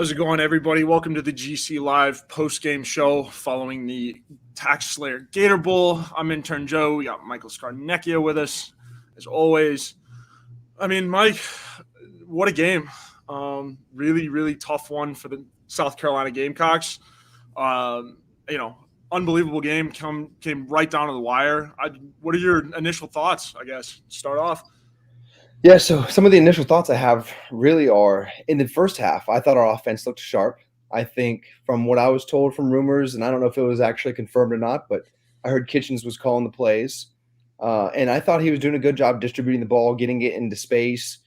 How's it going, everybody? Welcome to the GC Live Postgame Show following the Tax Slayer Gator Bowl. I'm intern Joe. We got Michael Scarnecchia with us, as always. I mean, Mike, what a game. Really, really tough one for the South Carolina Gamecocks. Unbelievable game. Came right down to the wire. What are your initial thoughts, I guess? Start off. Yeah, so some of the initial thoughts I have really are in the first half, I thought our offense looked sharp. I think from what I was told from rumors, and I don't know if it was actually confirmed or not, but I heard Kitchens was calling the plays. And I thought he was doing a good job distributing the ball, getting it into space,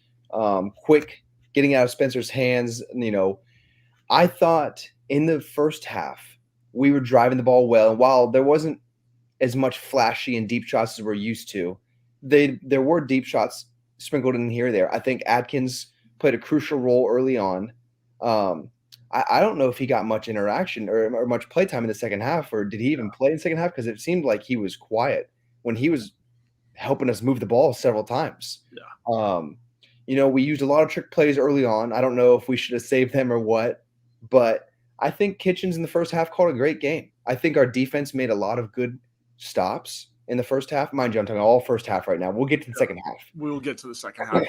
quick, getting out of Spencer's hands. I thought in the first half, we were driving the ball well. And while there wasn't as much flashy and deep shots as we're used to, there were deep shots sprinkled in here or there. I think Adkins played a crucial role early on. I don't know if he got much interaction or much play time in the second half, or did he even play in the second half? Because it seemed like he was quiet when he was helping us move the ball several times. Yeah. We used a lot of trick plays early on. I don't know if we should have saved them or what, but I think Kitchens in the first half called a great game. I think our defense made a lot of good stops in the first half. Mind you, I'm talking all first half right now. We'll get to the second half. We'll get to the second half,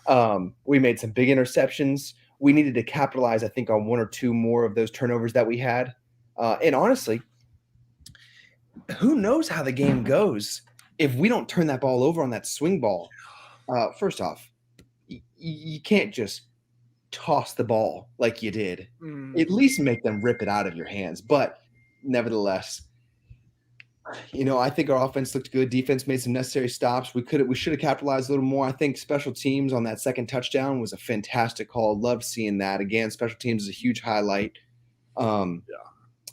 yeah. We made some big interceptions. We needed to capitalize, I think, on one or two more of those turnovers that we had. And honestly, who knows how the game goes if we don't turn that ball over on that swing ball. First off, you can't just toss the ball like you did. At least make them rip it out of your hands. But nevertheless, I think our offense looked good. Defense made some necessary stops. We should have capitalized a little more. I think special teams on that second touchdown was a fantastic call. Loved seeing that. Again, special teams is a huge highlight. But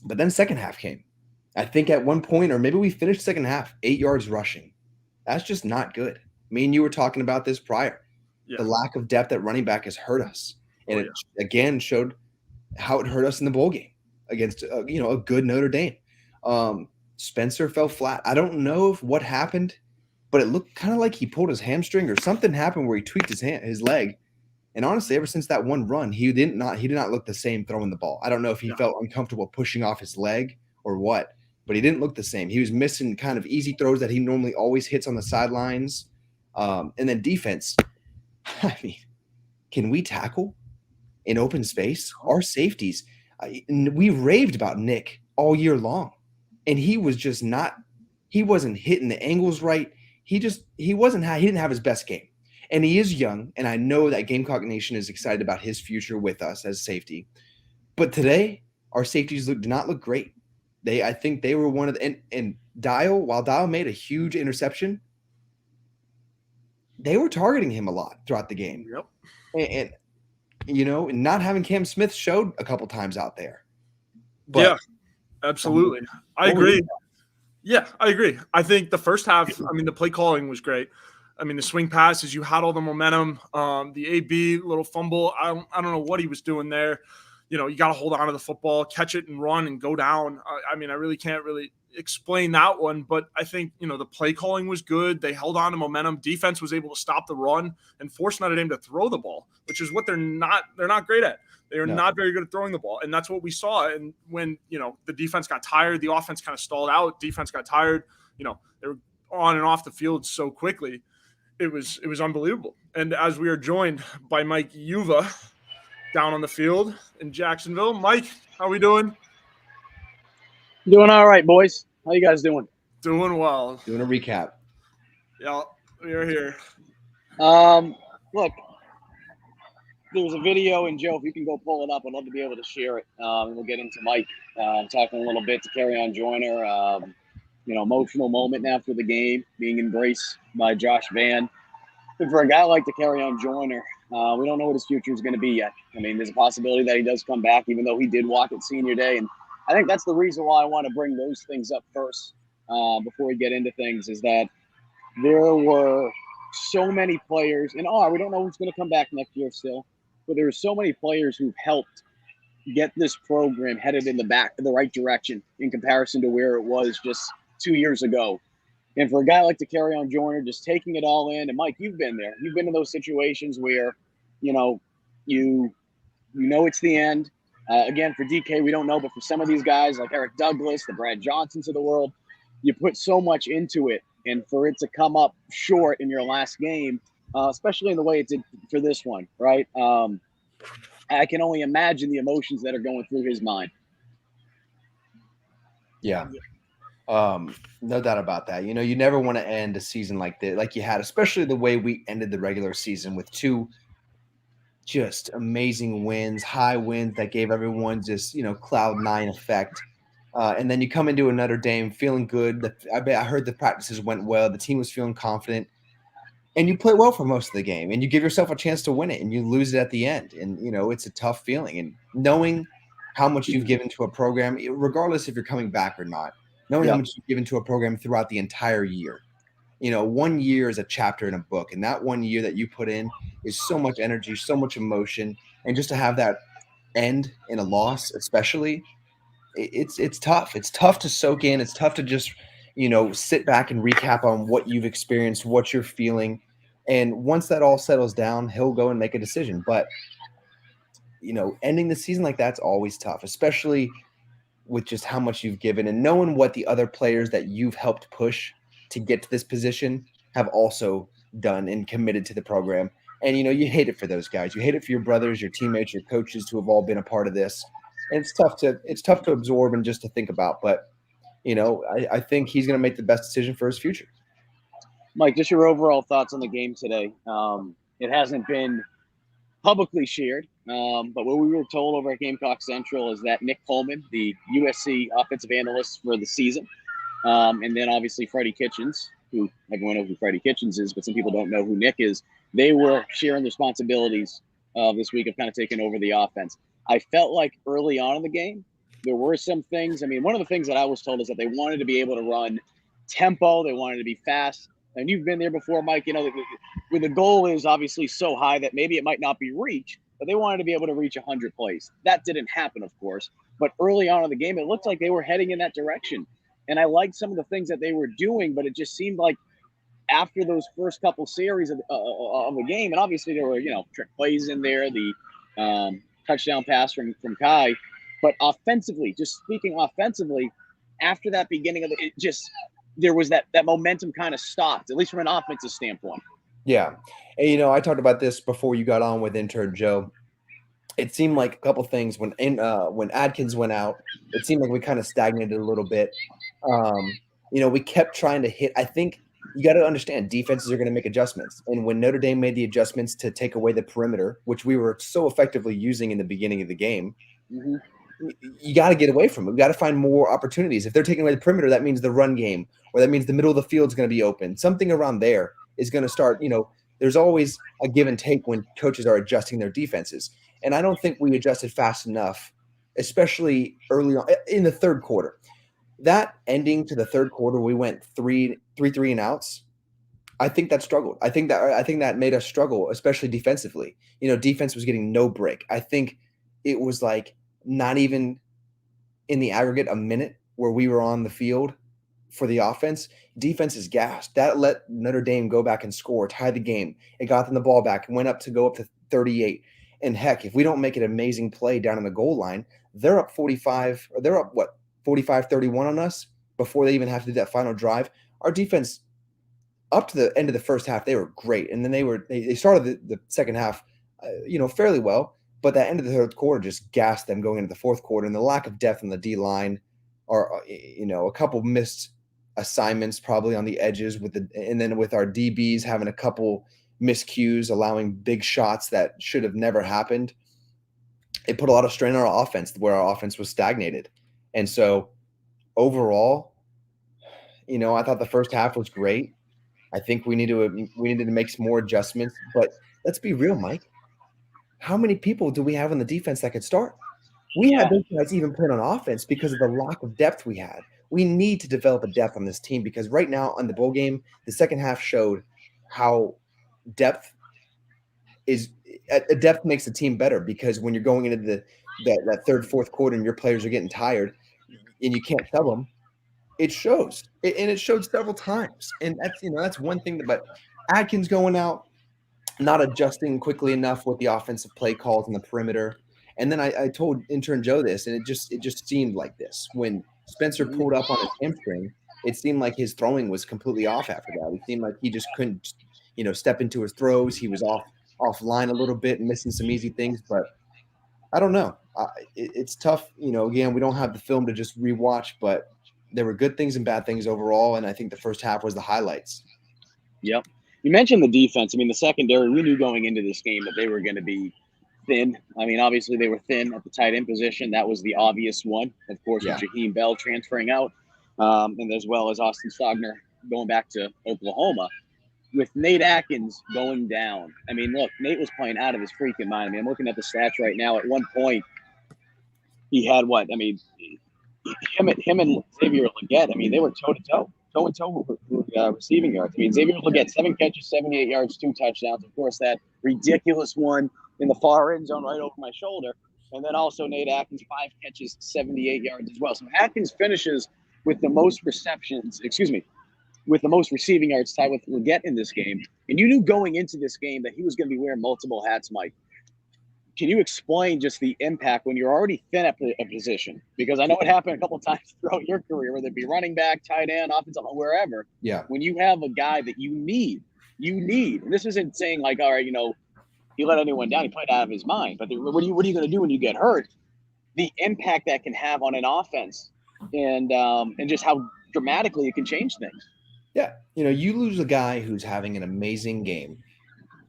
then second half came. I think at one point, or maybe we finished second half, 8 yards rushing. That's just not good. Me and you were talking about this prior. Yeah. The lack of depth at running back has hurt us. And it again showed how it hurt us in the bowl game against a good Notre Dame. Spencer fell flat. I don't know what happened, but it looked kind of like he pulled his hamstring or something happened where he tweaked his leg. And honestly, ever since that one run, he did not look the same throwing the ball. I don't know if he felt uncomfortable pushing off his leg or what, but he didn't look the same. He was missing kind of easy throws that he normally always hits on the sidelines. And then defense. I mean, can we tackle in open space? Our safeties. We raved about Nick all year long. And he was just he wasn't hitting the angles right. He didn't have his best game. And he is young, and I know that Gamecock Nation is excited about his future with us as safety. But today, our safeties did not look great. I think they were one of the and Dial, while Dial made a huge interception, they were targeting him a lot throughout the game. Yep. And not having Cam Smith showed a couple times out there. But, yeah, absolutely. I agree. Yeah, I agree. I think the first half, the play calling was great. The swing passes, you had all the momentum. The AB little fumble, I don't know what he was doing there. You got to hold on to the football, catch it and run and go down. I really can't really explain that one, but I think, the play calling was good. They held on to momentum. Defense was able to stop the run and force Notre Dame to throw the ball, which is what they're not great at. They are not very good at throwing the ball, and that's what we saw. And when, the defense got tired, the offense kind of stalled out, defense got tired, they were on and off the field so quickly. It was unbelievable. And as we are joined by Mike Yuva down on the field in Jacksonville. Mike, how we doing? Doing all right, boys. How you guys doing? Doing well. Doing a recap. Yeah, we are here. Look, there's a video, and Joe, if you can go pull it up, I'd love to be able to share it. We'll get into Mike talking a little bit to Carry-On Joyner. Emotional moment after the game, being embraced by Josh Van. And for a guy like the Carry-On Joyner, we don't know what his future is going to be yet. There's a possibility that he does come back, even though he did walk at senior day. And I think that's the reason why I want to bring those things up first before we get into things, is that there were so many players, and we don't know who's going to come back next year still, but there are so many players who've helped get this program headed in the right direction in comparison to where it was just 2 years ago. And for a guy like to Carry-On Joyner, just taking it all in, and Mike, you've been there. You've been in those situations where, you it's the end. Again, for DK, we don't know, but for some of these guys like Eric Douglas, the Brad Johnsons of the world, you put so much into it, and for it to come up short in your last game, especially in the way it did for this one, right? I can only imagine the emotions that are going through his mind. Yeah. No doubt about that. You never want to end a season like this, like you had, especially the way we ended the regular season with two just amazing wins, high wins that gave everyone just, cloud nine effect. And then you come into Notre Dame feeling good. I heard the practices went well. The team was feeling confident. And you play well for most of the game. And you give yourself a chance to win it. And you lose it at the end. And, it's a tough feeling. And knowing how much you've given to a program, regardless if you're coming back or not, knowing how much you've given to a program throughout the entire year. 1 year is a chapter in a book, and that 1 year that you put in is so much energy, so much emotion, and just to have that end in a loss, especially, it's tough. It's tough to soak in. It's tough to just, sit back and recap on what you've experienced, what you're feeling, and once that all settles down, he'll go and make a decision. But ending the season like that's always tough, especially with just how much you've given and knowing what the other players that you've helped push to get to this position have also done and committed to the program. And, you hate it for those guys. You hate it for your brothers, your teammates, your coaches who have all been a part of this. And it's tough to absorb and just to think about. But, I think he's going to make the best decision for his future. Mike, just your overall thoughts on the game today. It hasn't been publicly shared, but what we were told over at Gamecock Central is that Nick Coleman, the USC offensive analyst for the season, and then obviously Freddie Kitchens, who everyone knows who Freddie Kitchens is, but some people don't know who Nick is. They were sharing the responsibilities this week of kind of taking over the offense. I felt like early on in the game, there were some things. I mean, one of the things that I was told is that they wanted to be able to run tempo. They wanted to be fast. And you've been there before, Mike, where the goal is obviously so high that maybe it might not be reached, but they wanted to be able to reach 100 plays. That didn't happen, of course. But early on in the game, it looked like they were heading in that direction. And I liked some of the things that they were doing, but it just seemed like after those first couple series of the game, and obviously there were, trick plays in there, the touchdown pass from Kai. But offensively, just speaking offensively, after that beginning of there was that momentum kind of stopped, at least from an offensive standpoint. Yeah. And, I talked about this before you got on with intern Joe. It seemed like a couple things when Adkins went out, it seemed like we kind of stagnated a little bit. We kept trying to hit. I think you got to understand defenses are going to make adjustments. And when Notre Dame made the adjustments to take away the perimeter, which we were so effectively using in the beginning of the game, you got to get away from it. We got to find more opportunities. If they're taking away the perimeter, that means the run game, or that means the middle of the field is going to be open. Something around there is going to start, there's always a give and take when coaches are adjusting their defenses. And I don't think we adjusted fast enough, especially early on in the third quarter. That ending to the third quarter, we went three and outs. I think that struggled. I think that made us struggle, especially defensively. Defense was getting no break. I think it was like not even in the aggregate a minute where we were on the field for the offense. Defense is gassed. That let Notre Dame go back and score, tie the game. It got them the ball back and went up to 38. And heck, if we don't make an amazing play down on the goal line, they're up 45, or they're up 45-31 on us before they even have to do that final drive. Our defense, up to the end of the first half, they were great. And then they started the second half, fairly well. But that end of the third quarter just gassed them going into the fourth quarter. And the lack of depth on the D-line, or a couple missed assignments probably on the edges and then with our DBs having a couple miscues, allowing big shots that should have never happened. It put a lot of strain on our offense, where our offense was stagnated. And so overall, I thought the first half was great. I think we needed to make some more adjustments. But let's be real, Mike. How many people do we have on the defense that could start? We had those guys even playing on offense because of the lack of depth we had. We need to develop a depth on this team, because right now on the bowl game, the second half showed how depth makes the team better, because when you're going into that third, fourth quarter and your players are getting tired and you can't tell them, it shows. And it showed several times. And that's one thing. But Adkins going out, not adjusting quickly enough with the offensive play calls on the perimeter. And then I told intern Joe this, and it just seemed like this. When Spencer pulled up on his hamstring, it seemed like his throwing was completely off after that. It seemed like he just couldn't, step into his throws. He was offline a little bit and missing some easy things. But I don't know. It's tough. Again, we don't have the film to just rewatch, but there were good things and bad things overall. And I think the first half was the highlights. Yep. You mentioned the defense. I mean, the secondary, we knew going into this game that they were going to be thin. I mean, obviously they were thin at the tight end position. That was the obvious one, of course, with Jaheim Bell transferring out, and as well as Austin Stogner going back to Oklahoma. With Nate Atkins going down, I mean, look, Nate was playing out of his freaking mind. I mean, I'm looking at the stats right now. At one point, he had what? I mean, him and Xavier Legette, I mean, they were toe-to-toe with receiving yards. I mean, Xavier Legette, 7 catches, 78 yards, 2 touchdowns. Of course, that ridiculous one in the far end zone right over my shoulder. And then also Nate Atkins, 5 catches, 78 yards as well. So Atkins finishes with the most with the most receiving yards tied with Legette in this game. And you knew going into this game that he was going to be wearing multiple hats, Mike. Can you explain just the impact when you're already thin at a position? Because I know it happened a couple of times throughout your career, whether it be running back, tight end, offensive, wherever. Yeah. When you have a guy that you need. And this isn't saying like, all right, he let anyone down. He played out of his mind. But what are you going to do when you get hurt? The impact that can have on an offense, and just how dramatically it can change things. Yeah, you lose a guy who's having an amazing game.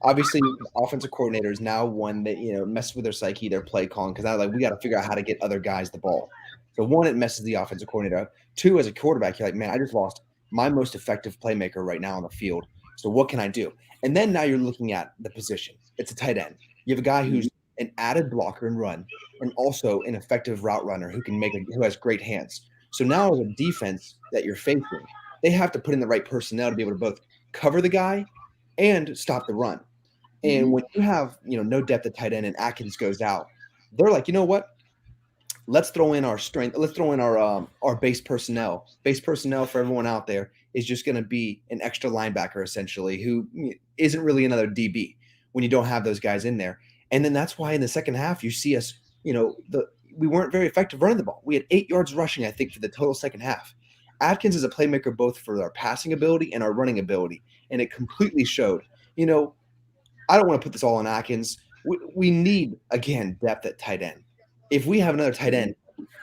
Obviously, the offensive coordinator is now one that messes with their psyche, their play calling, because now we got to figure out how to get other guys the ball. So 1, it messes the offensive coordinator up. 2, as a quarterback, you're like, man, I just lost my most effective playmaker right now on the field. So what can I do? And then now you're looking at the position. It's a tight end. You have a guy who's an added blocker and run, and also an effective route runner who has great hands. So now as a defense that you're facing, they have to put in the right personnel to be able to both cover the guy and stop the run. And when you have, no depth at tight end and Atkins goes out, they're like, you know what? Let's throw in our strength. Let's throw in our base personnel. Base personnel for everyone out there is just going to be an extra linebacker, essentially, who isn't really another DB when you don't have those guys in there. And then that's why in the second half you see us, we weren't very effective running the ball. We had 8 yards rushing, I think, for the total second half. Atkins is a playmaker both for our passing ability and our running ability, and it completely showed. I don't want to put this all on Atkins. We need, again, depth at tight end. If we have another tight end,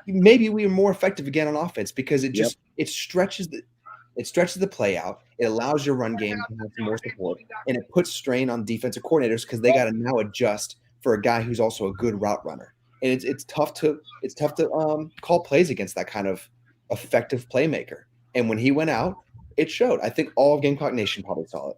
maybe we are more effective again on offense because it stretches the play out. It allows your run game to have some more support, and it puts strain on defensive coordinators because they got to now adjust for a guy who's also a good route runner. And it's tough to call plays against that kind of effective playmaker. And when he went out, it showed. I think all of Gamecock Nation probably saw it.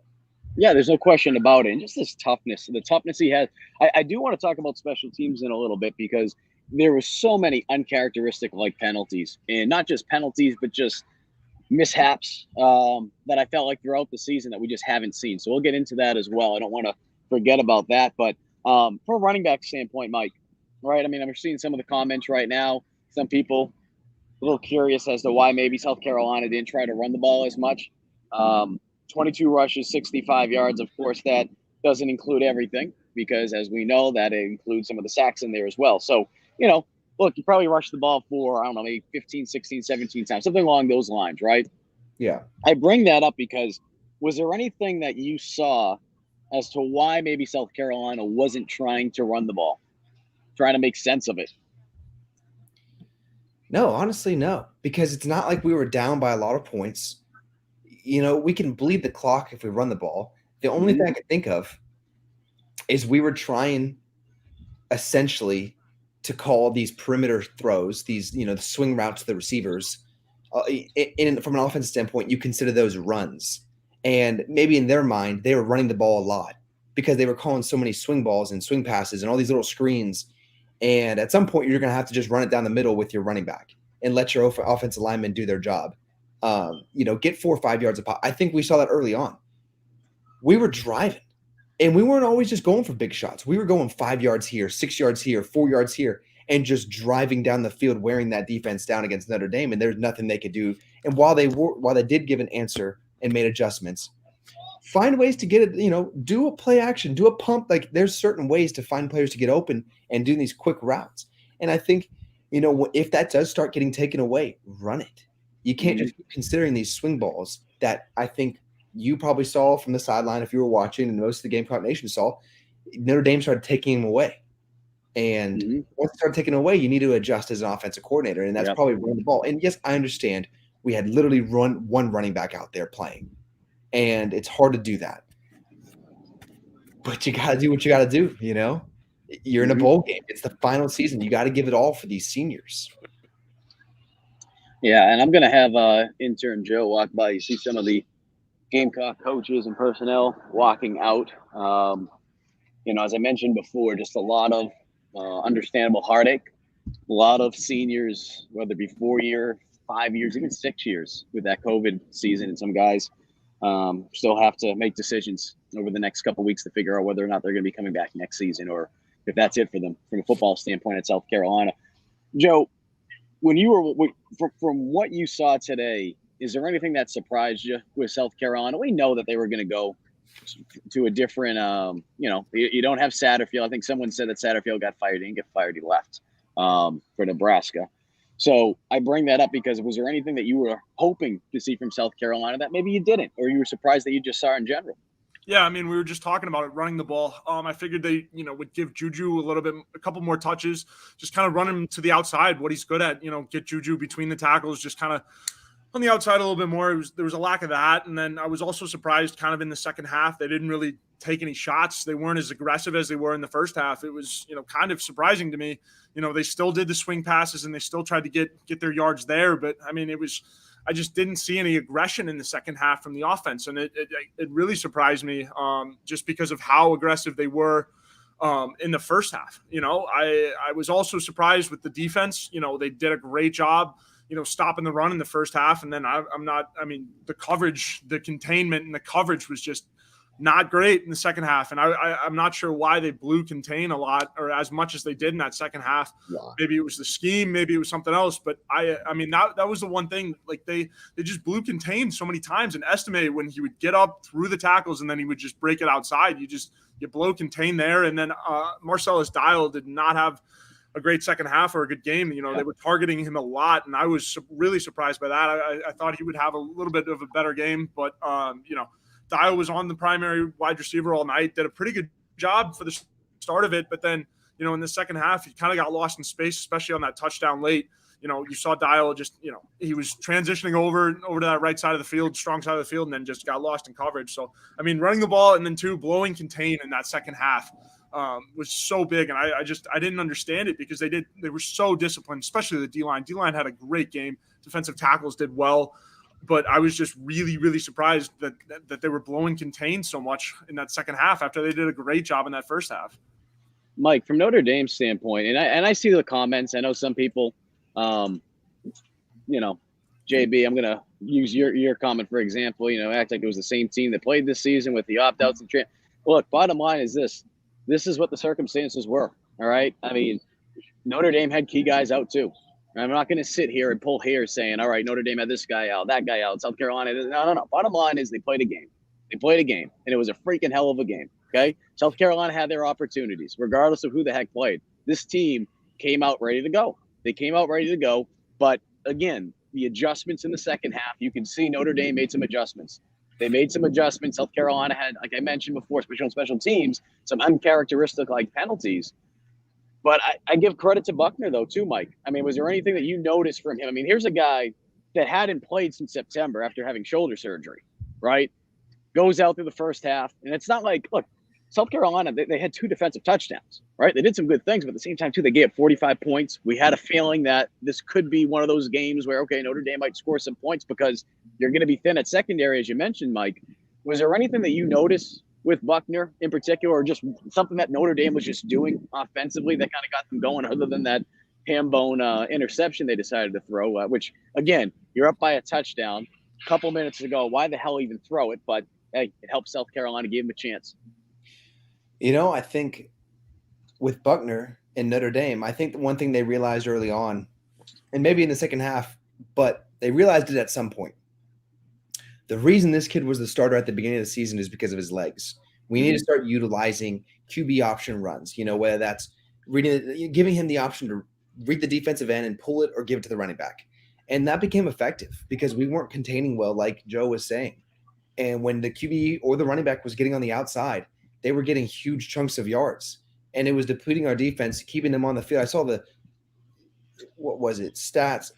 Yeah, there's no question about it. And just this toughness, the toughness he has. I do want to talk about special teams in a little bit because there were so many uncharacteristic penalties, and not just penalties, but just mishaps that I felt like throughout the season that we just haven't seen. So we'll get into that as well. I don't want to forget about that. But from a running back standpoint, Mike, right? I mean, I'm seeing some of the comments right now. Some people a little curious as to why maybe South Carolina didn't try to run the ball as much. 22 rushes, 65 yards. Of course, that doesn't include everything because, as we know, that includes some of the sacks in there as well. So, look, you probably rushed the ball for, I don't know, maybe 15, 16, 17 times, something along those lines, right? Yeah. I bring that up because was there anything that you saw as to why maybe South Carolina wasn't trying to run the ball, trying to make sense of it? No, honestly, no, because it's not like we were down by a lot of points. We can bleed the clock if we run the ball. The only thing I can think of is we were trying essentially to call these perimeter throws, these, the swing routes to the receivers. From an offensive standpoint, you consider those runs. And maybe in their mind, they were running the ball a lot because they were calling so many swing balls and swing passes and all these little screens. And at some point, you're going to have to just run it down the middle with your running back and let your offensive linemen do their job. Get 4 or 5 yards of pop. I think we saw that early on. We were driving, and we weren't always just going for big shots. We were going 5 yards here, 6 yards here, 4 yards here, and just driving down the field, wearing that defense down against Notre Dame, and there's nothing they could do. And while they did give an answer and made adjustments, find ways to get it, do a play action, do a pump. Like there's certain ways to find players to get open and do these quick routes. And I think, if that does start getting taken away, run it. You can't just keep considering these swing balls that I think you probably saw from the sideline if you were watching, and most of the Gamecock Nation saw. Notre Dame started taking them away. And once they start taking away, you need to adjust as an offensive coordinator, and that's probably run the ball. And yes, I understand we had literally one running back out there playing, and it's hard to do that. But you got to do what you got to do, You're in a bowl game. It's the final season. You got to give it all for these seniors. Yeah, and I'm going to have intern Joe walk by. You see some of the Gamecock coaches and personnel walking out. As I mentioned before, just a lot of understandable heartache. A lot of seniors, whether it be 4 years, 5 years, even 6 years with that COVID season, and some guys still have to make decisions over the next couple of weeks to figure out whether or not they're going to be coming back next season, or if that's it for them from a football standpoint at South Carolina. Joe, when you were from what you saw today, is there anything that surprised you with South Carolina? We know that they were going to go to a different, you don't have Satterfield. I think someone said that Satterfield got fired. He didn't get fired. He left for Nebraska. So I bring that up because was there anything that you were hoping to see from South Carolina that maybe you didn't, or you were surprised that you just saw in general? Yeah, we were just talking about it, running the ball. I figured they, would give Juju a couple more touches, just kind of run him to the outside, what he's good at, get Juju between the tackles, just kind of on the outside a little bit more. There was a lack of that. And then I was also surprised kind of in the second half, they didn't really take any shots. They weren't as aggressive as they were in the first half. It was, kind of surprising to me. They still did the swing passes and they still tried to get their yards there. But I just didn't see any aggression in the second half from the offense. And it really surprised me just because of how aggressive they were in the first half. I was also surprised with the defense. They did a great job, stopping the run in the first half. And then the coverage, the containment and the coverage was just not great in the second half. And I'm not sure why they blew contain a lot or as much as they did in that second half. Yeah. Maybe it was the scheme, maybe it was something else. But that was the one thing, like they just blew contain so many times, and estimated when he would get up through the tackles and then he would just break it outside. You blow contain there. And then Marcellus Dial did not have a great second half or a good game. They were targeting him a lot, and I was really surprised by that. I thought he would have a little bit of a better game, but Dial was on the primary wide receiver all night, did a pretty good job for the start of it. But then, in the second half, he kind of got lost in space, especially on that touchdown late. You saw Dial just, he was transitioning over to that right side of the field, strong side of the field, and then just got lost in coverage. So, running the ball and then blowing contain in that second half was so big. And I didn't understand it because they were so disciplined, especially the D-line. D-line had a great game. Defensive tackles did well. But I was just really, really surprised that they were blowing contain so much in that second half after they did a great job in that first half. Mike, from Notre Dame's standpoint, and I see the comments. I know some people, JB, I'm going to use your comment, for example, act like it was the same team that played this season with the opt-outs and look, bottom line is this. This is what the circumstances were, all right? Notre Dame had key guys out too. I'm not going to sit here and pull hair saying, all right, Notre Dame had this guy out, that guy out, South Carolina. No. Bottom line is they played a game. And it was a freaking hell of a game, okay? South Carolina had their opportunities, regardless of who the heck played. This team came out ready to go. They came out ready to go. But, again, the adjustments in the second half, you can see Notre Dame made some adjustments. They made some adjustments. South Carolina had, like I mentioned before, especially on special teams, some uncharacteristic penalties. But I give credit to Buckner, though, too, Mike. Was there anything that you noticed from him? Here's a guy that hadn't played since September after having shoulder surgery, right? Goes out through the first half. And it's not like, look, South Carolina, they had 2 defensive touchdowns, right? They did some good things, but at the same time, too, they gave 45 points. We had a feeling that this could be one of those games where, okay, Notre Dame might score some points because you're going to be thin at secondary, as you mentioned, Mike. Was there anything that you noticed with Buckner in particular, or just something that Notre Dame was just doing offensively that kind of got them going, other than that ham bone interception they decided to throw, which, again, you're up by a touchdown a couple minutes ago. Why the hell even throw it? But, hey, it helped South Carolina, gave them a chance. I think with Buckner and Notre Dame, I think the one thing they realized early on, and maybe in the second half, but they realized it at some point. the reason this kid was the starter at the beginning of the season is because of his legs. We need to start utilizing QB option runs, whether that's giving him the option to read the defensive end and pull it or give it to the running back. And that became effective because we weren't containing well, like Joe was saying. And when the QB or the running back was getting on the outside, they were getting huge chunks of yards. And it was depleting our defense, keeping them on the field. I saw stats,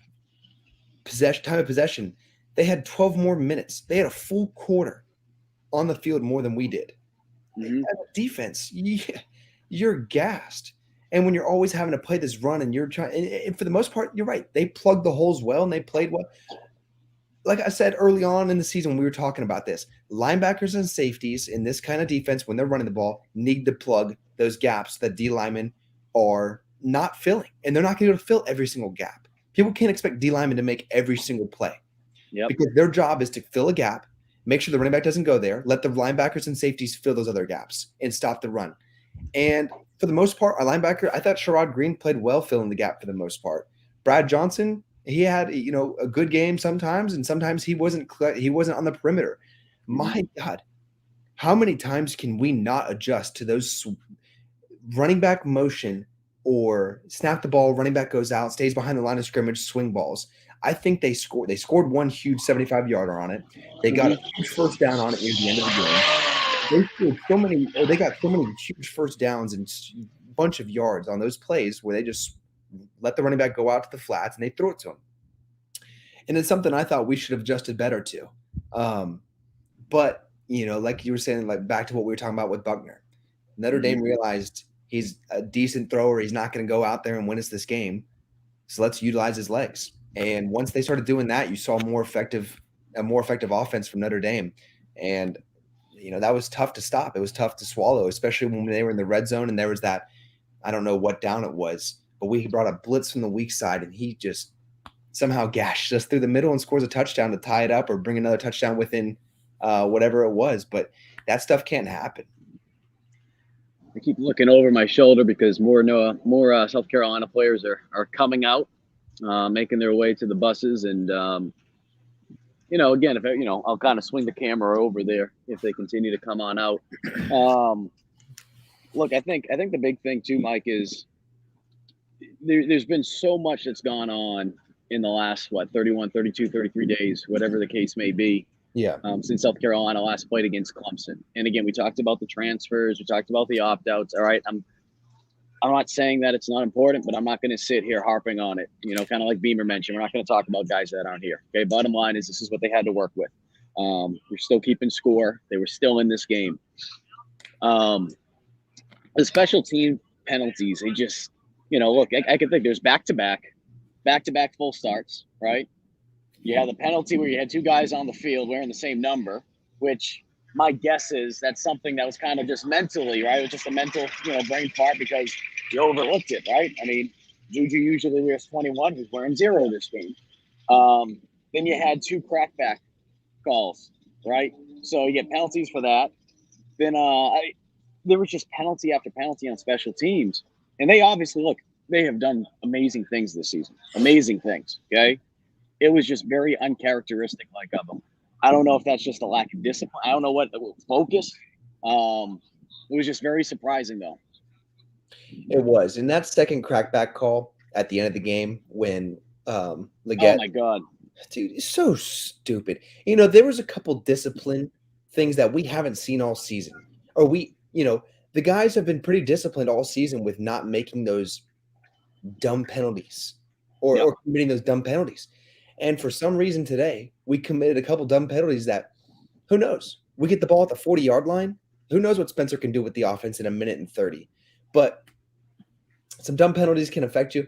time of possession. They had 12 more minutes. They had a full quarter on the field more than we did. As a defense, you're gassed. And when you're always having to play this run and you're trying, and for the most part, you're right. They plugged the holes well and they played well. Like I said early on in the season, we were talking about this. Linebackers and safeties in this kind of defense, when they're running the ball, need to plug those gaps that D linemen are not filling. And they're not going to be able to fill every single gap. People can't expect D linemen to make every single play. Because their job is to fill a gap, make sure the running back doesn't go there, let the linebackers and safeties fill those other gaps and stop the run. And for the most part, our linebacker, I thought Sherrod Green played well filling the gap for the most part. Brad Johnson, he had a good game sometimes, and sometimes he wasn't on the perimeter. My God, how many times can we not adjust to those running back motion or snap the ball, running back goes out, stays behind the line of scrimmage, swing balls? I think they scored. They scored one huge 75-yarder on it. They got a huge first down on it near the end of the game. They got so many huge first downs and a bunch of yards on those plays where they just let the running back go out to the flats and they throw it to him. And it's something I thought we should have adjusted better to. But, like you were saying, like back to what we were talking about with Buckner, Notre Dame realized he's a decent thrower. He's not going to go out there and win us this game. So let's utilize his legs. And once they started doing that, you saw a more effective offense from Notre Dame. And, that was tough to stop. It was tough to swallow, especially when they were in the red zone and there was that, I don't know what down it was, but we brought a blitz from the weak side and he just somehow gashed us through the middle and scores a touchdown to tie it up or bring another touchdown within whatever it was. But that stuff can't happen. I keep looking over my shoulder because more South Carolina players are coming out, making their way to the buses. And, again, if I'll kind of swing the camera over there if they continue to come on out. Look, I think the big thing too, Mike, is there's been so much that's gone on in the last, 31, 32, 33 days, whatever the case may be. Yeah. Since South Carolina last played against Clemson. And again, we talked about the transfers. We talked about the opt-outs. All right. I'm not saying that it's not important, but I'm not going to sit here harping on it. Kind of like Beamer mentioned, we're not going to talk about guys that aren't here. Okay. Bottom line is this is what they had to work with. We're still keeping score. They were still in this game. The special team penalties, they just, look, I can think there's back-to-back full starts, right? You had the penalty where you had two guys on the field wearing the same number, which my guess is that's something that was kind of just mentally, right? It was just a mental, brain part because you overlooked it, right? I mean, Juju usually wears 21. He's wearing 0 this game. Then you had 2 crackback calls, right? So you get penalties for that. Then there was just penalty after penalty on special teams. And they obviously, look, they have done amazing things this season. Amazing things, okay? It was just very uncharacteristic of them. I don't know if that's just a lack of discipline. I don't know what focus. It was just very surprising, though. It was. And that second crackback call at the end of the game when Leggett. Oh, my God. Dude, it's so stupid. There was a couple discipline things that we haven't seen all season. Or the guys have been pretty disciplined all season with not making those dumb penalties or committing those dumb penalties. And for some reason today, we committed a couple dumb penalties that, who knows? We get the ball at the 40-yard line. Who knows what Spencer can do with the offense in a minute and 30. But some dumb penalties can affect you.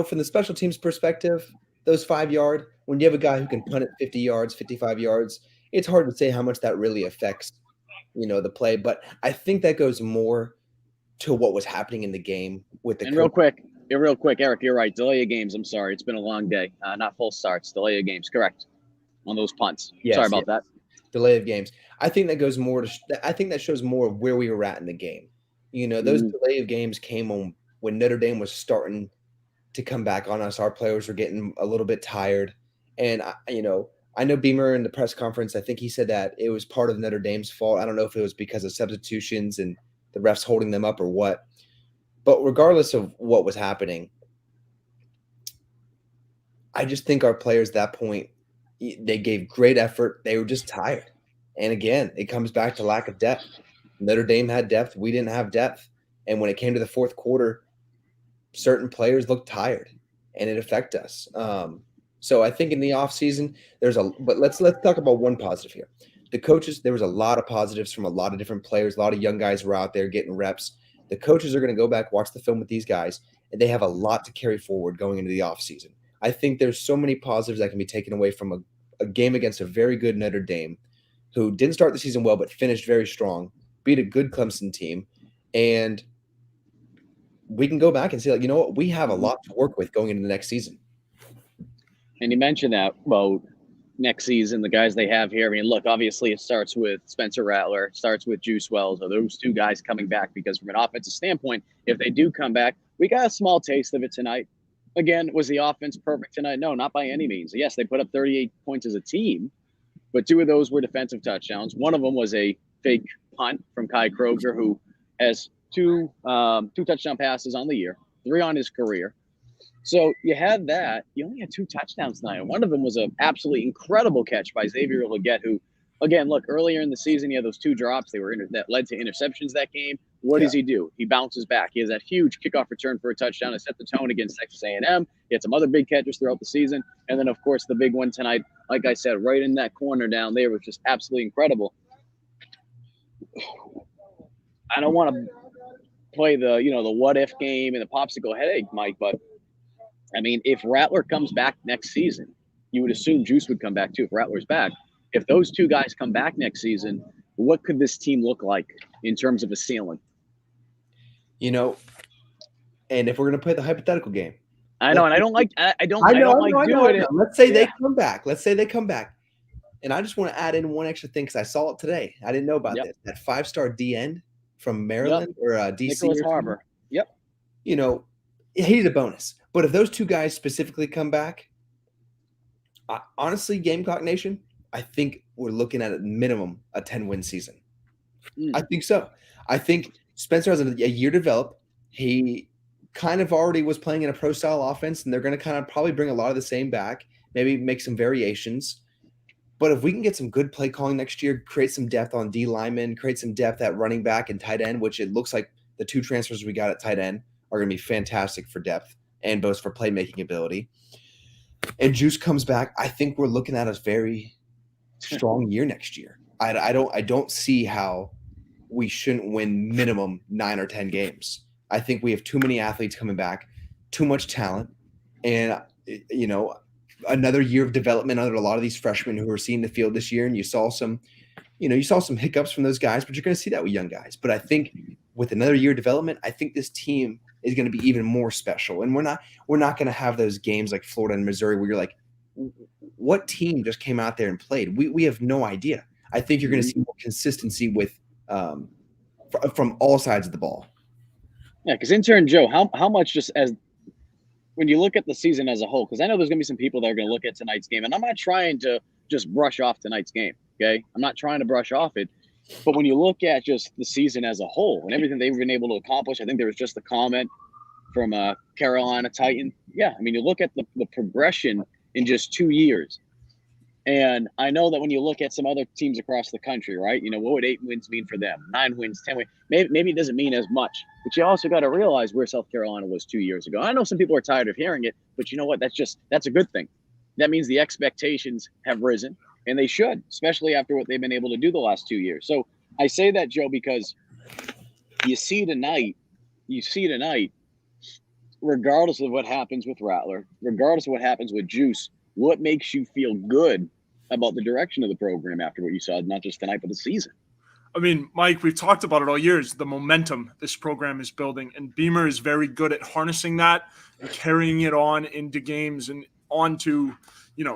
From the special teams perspective, those 5-yard, when you have a guy who can punt it 50 yards, 55 yards, it's hard to say how much that really affects, the play. But I think that goes more to what was happening in the game with the. And real quick, Eric, you're right. Delay of games. I'm sorry. It's been a long day. Not full starts. Delay of games. Correct. On those punts. Yes, sorry about that. Delay of games. I think that goes more to. I think that shows more of where we were at in the game. Those delay of games came on when Notre Dame was starting to come back on us. Our players were getting a little bit tired, and I know Beamer in the press conference, I think he said that it was part of Notre Dame's fault. I don't know if it was because of substitutions and the refs holding them up or what. But regardless of what was happening, I just think our players at that point, they gave great effort. They were just tired. And again, it comes back to lack of depth. Notre Dame had depth. We didn't have depth. And when it came to the fourth quarter, certain players looked tired, and it affected us. So I think in the offseason, but let's talk about one positive here. The coaches, there was a lot of positives from a lot of different players. A lot of young guys were out there getting reps. The coaches are going to go back, watch the film with these guys, and they have a lot to carry forward going into the offseason. I think there's so many positives that can be taken away from a game against a very good Notre Dame, who didn't start the season well but finished very strong, beat a good Clemson team, and we can go back and say, like, you know what, we have a lot to work with going into the next season. And you mentioned that, well, next season, the guys they have here. I mean, look, obviously it starts with Spencer Rattler, it starts with Juice Wells, or those two guys coming back, because from an offensive standpoint, if they do come back, we got a small taste of it tonight. Again, was the offense perfect tonight? No, not by any means. Yes, they put up 38 points as a team, but 2 of those were defensive touchdowns. One of them was a fake punt from Kai Kroger, who has two touchdown passes on the year, 3 on his career. So you had that. You only had 2 touchdowns tonight. And one of them was an absolutely incredible catch by Xavier Legette, who, again, look, earlier in the season, he had those 2 drops. That led to interceptions that game. What does he do? He bounces back. He has that huge kickoff return for a touchdown to set the tone against Texas A&M. He had some other big catches throughout the season. And then, of course, the big one tonight, like I said, right in that corner down there, was just absolutely incredible. I don't want to play the what if game and the popsicle headache, Mike, but I mean, if Rattler comes back next season, you would assume Juice would come back too if Rattler's back. If those 2 guys come back next season, what could this team look like in terms of a ceiling? And if we're going to play the hypothetical game, I know, and I don't like doing it. Let's say they come back. And I just want to add in one extra thing because I saw it today. I didn't know about this. That 5-star D end from Maryland or DC. Nicholas Harbor. Yep. He's a bonus. But if those 2 guys specifically come back, honestly, Gamecock Nation, I think we're looking at minimum a 10-win season. I think so. I think Spencer has a year to develop. He kind of already was playing in a pro-style offense, and they're going to kind of probably bring a lot of the same back, maybe make some variations. But if we can get some good play calling next year, create some depth on D linemen, create some depth at running back and tight end, which it looks like the 2 transfers we got at tight end are going to be fantastic for depth and both for playmaking ability. And Juice comes back, I think we're looking at a very strong year next year. I don't see how we shouldn't win minimum 9 or 10 games. I think we have too many athletes coming back, too much talent, and another year of development under a lot of these freshmen who are seeing the field this year. And you saw some hiccups from those guys, but you're going to see that with young guys. But I think with another year of development, I think this team is going to be even more special. And we're not going to have those games like Florida and Missouri where you're like, what team just came out there and played? We have no idea. I think you're going to see more consistency with from all sides of the ball. Yeah, because intern Joe, how much just as when you look at the season as a whole, because I know there's going to be some people that are going to look at tonight's game, and I'm not trying to just brush off tonight's game, okay? I'm not trying to brush off it. But when you look at just the season as a whole and everything they've been able to accomplish, I think there was just a comment from Carolina Titan. Yeah, I mean, you look at the progression in just 2 years. And I know that when you look at some other teams across the country, right, what would 8 wins mean for them? 9 wins, 10 wins. Maybe it doesn't mean as much. But you also got to realize where South Carolina was 2 years ago. I know some people are tired of hearing it, but you know what? That's a good thing. That means the expectations have risen, and they should, especially after what they've been able to do the last 2 years. So I say that, Joe, because you see tonight, regardless of what happens with Rattler, regardless of what happens with Juice, what makes you feel good about the direction of the program after what you saw, not just tonight, but the season? I mean, Mike, we've talked about it all year, is the momentum this program is building. And Beamer is very good at harnessing that and carrying it on into games and on to,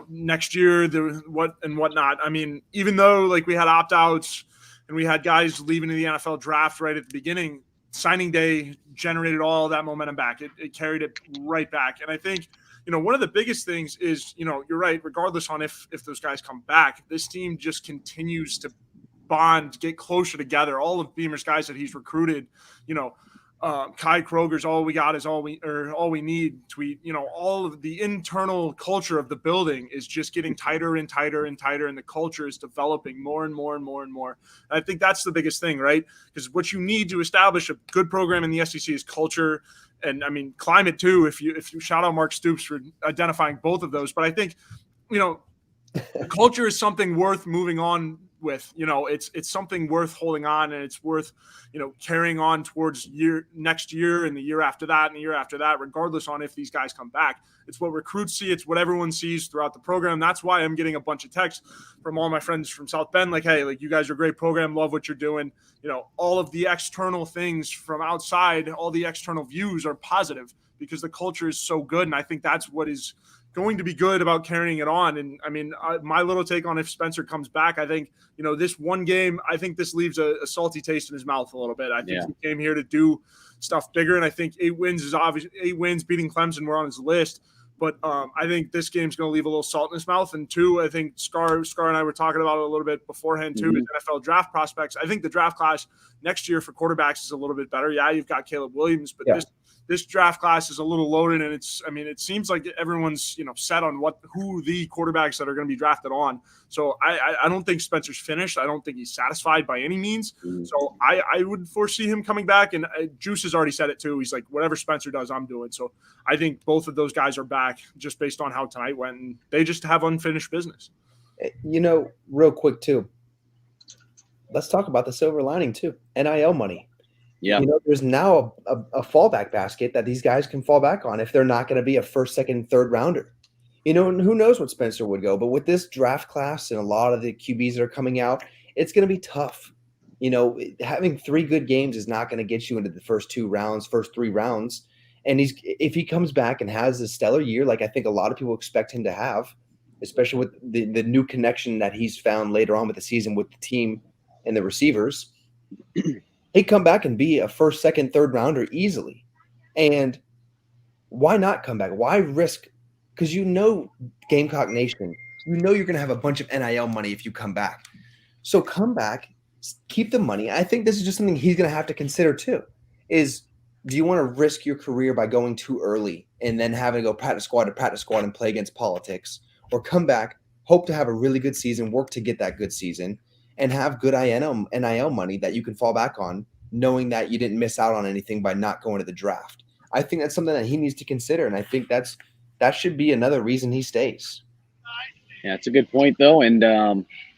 next year, whatnot. I mean, even though like we had opt-outs and we had guys leaving the NFL draft right at the beginning, signing day generated all that momentum back. It carried it right back. And I think, one of the biggest things is, you're right, regardless on if those guys come back, this team just continues to bond, get closer together. All of Beamer's guys that he's recruited, Kai Kroger's all we got is all we need tweet, all of the internal culture of the building is just getting tighter and tighter and tighter. And the culture is developing more and more and more and more. And I think that's the biggest thing, right? Because what you need to establish a good program in the SEC is culture. And I mean, climate too, if you shout out Mark Stoops for identifying both of those. But I think, culture is something worth moving on with. It's something worth holding on, and it's worth, carrying on towards next year and the year after that and the year after that, regardless on if these guys come back. It's what recruits see. It's what everyone sees throughout the program. That's why I'm getting a bunch of texts from all my friends from South Bend, like, hey, like, you guys are a great program. Love what you're doing. All of the external things from outside, all the external views are positive because the culture is so good. And I think that's what is going to be good about carrying it on. And I mean, my little take on if Spencer comes back, I think, this one game, I think this leaves a salty taste in his mouth a little bit. I think he came here to do stuff bigger. And I think 8 wins is obviously 8 wins beating Clemson were on his list. But I think this game's going to leave a little salt in his mouth. And 2, I think Scar and I were talking about it a little bit beforehand too, is NFL draft prospects. I think the draft class next year for quarterbacks is a little bit better. Yeah, you've got Caleb Williams, but this draft class is a little loaded, and it seems like everyone's, set on who the quarterbacks that are going to be drafted on. So I don't think Spencer's finished. I don't think he's satisfied by any means. So I would foresee him coming back, and Juice has already said it too. He's like, whatever Spencer does, I'm doing. So I think both of those guys are back just based on how tonight went, and they just have unfinished business. Real quick too, let's talk about the silver lining too. NIL money. Yeah. There's now a fallback basket that these guys can fall back on if they're not going to be a first, second, third rounder. And who knows what Spencer would go. But with this draft class and a lot of the QBs that are coming out, it's going to be tough. Having 3 good games is not going to get you into the first 3 rounds. And if he comes back and has a stellar year, like I think a lot of people expect him to have, especially with the new connection that he's found later on with the season with the team and the receivers, he'd come back and be a first, second, third rounder easily. And why not come back? Why risk? Because Gamecock Nation, you're going to have a bunch of NIL money if you come back. So come back, keep the money. I think this is just something he's going to have to consider too, is do you want to risk your career by going too early and then having to go practice squad to practice squad and play against politics, or come back, hope to have a really good season, work to get that good season, and have good NIL money that you can fall back on, knowing that you didn't miss out on anything by not going to the draft? I think that's something that he needs to consider, and I think that should be another reason he stays. Yeah, it's a good point though, and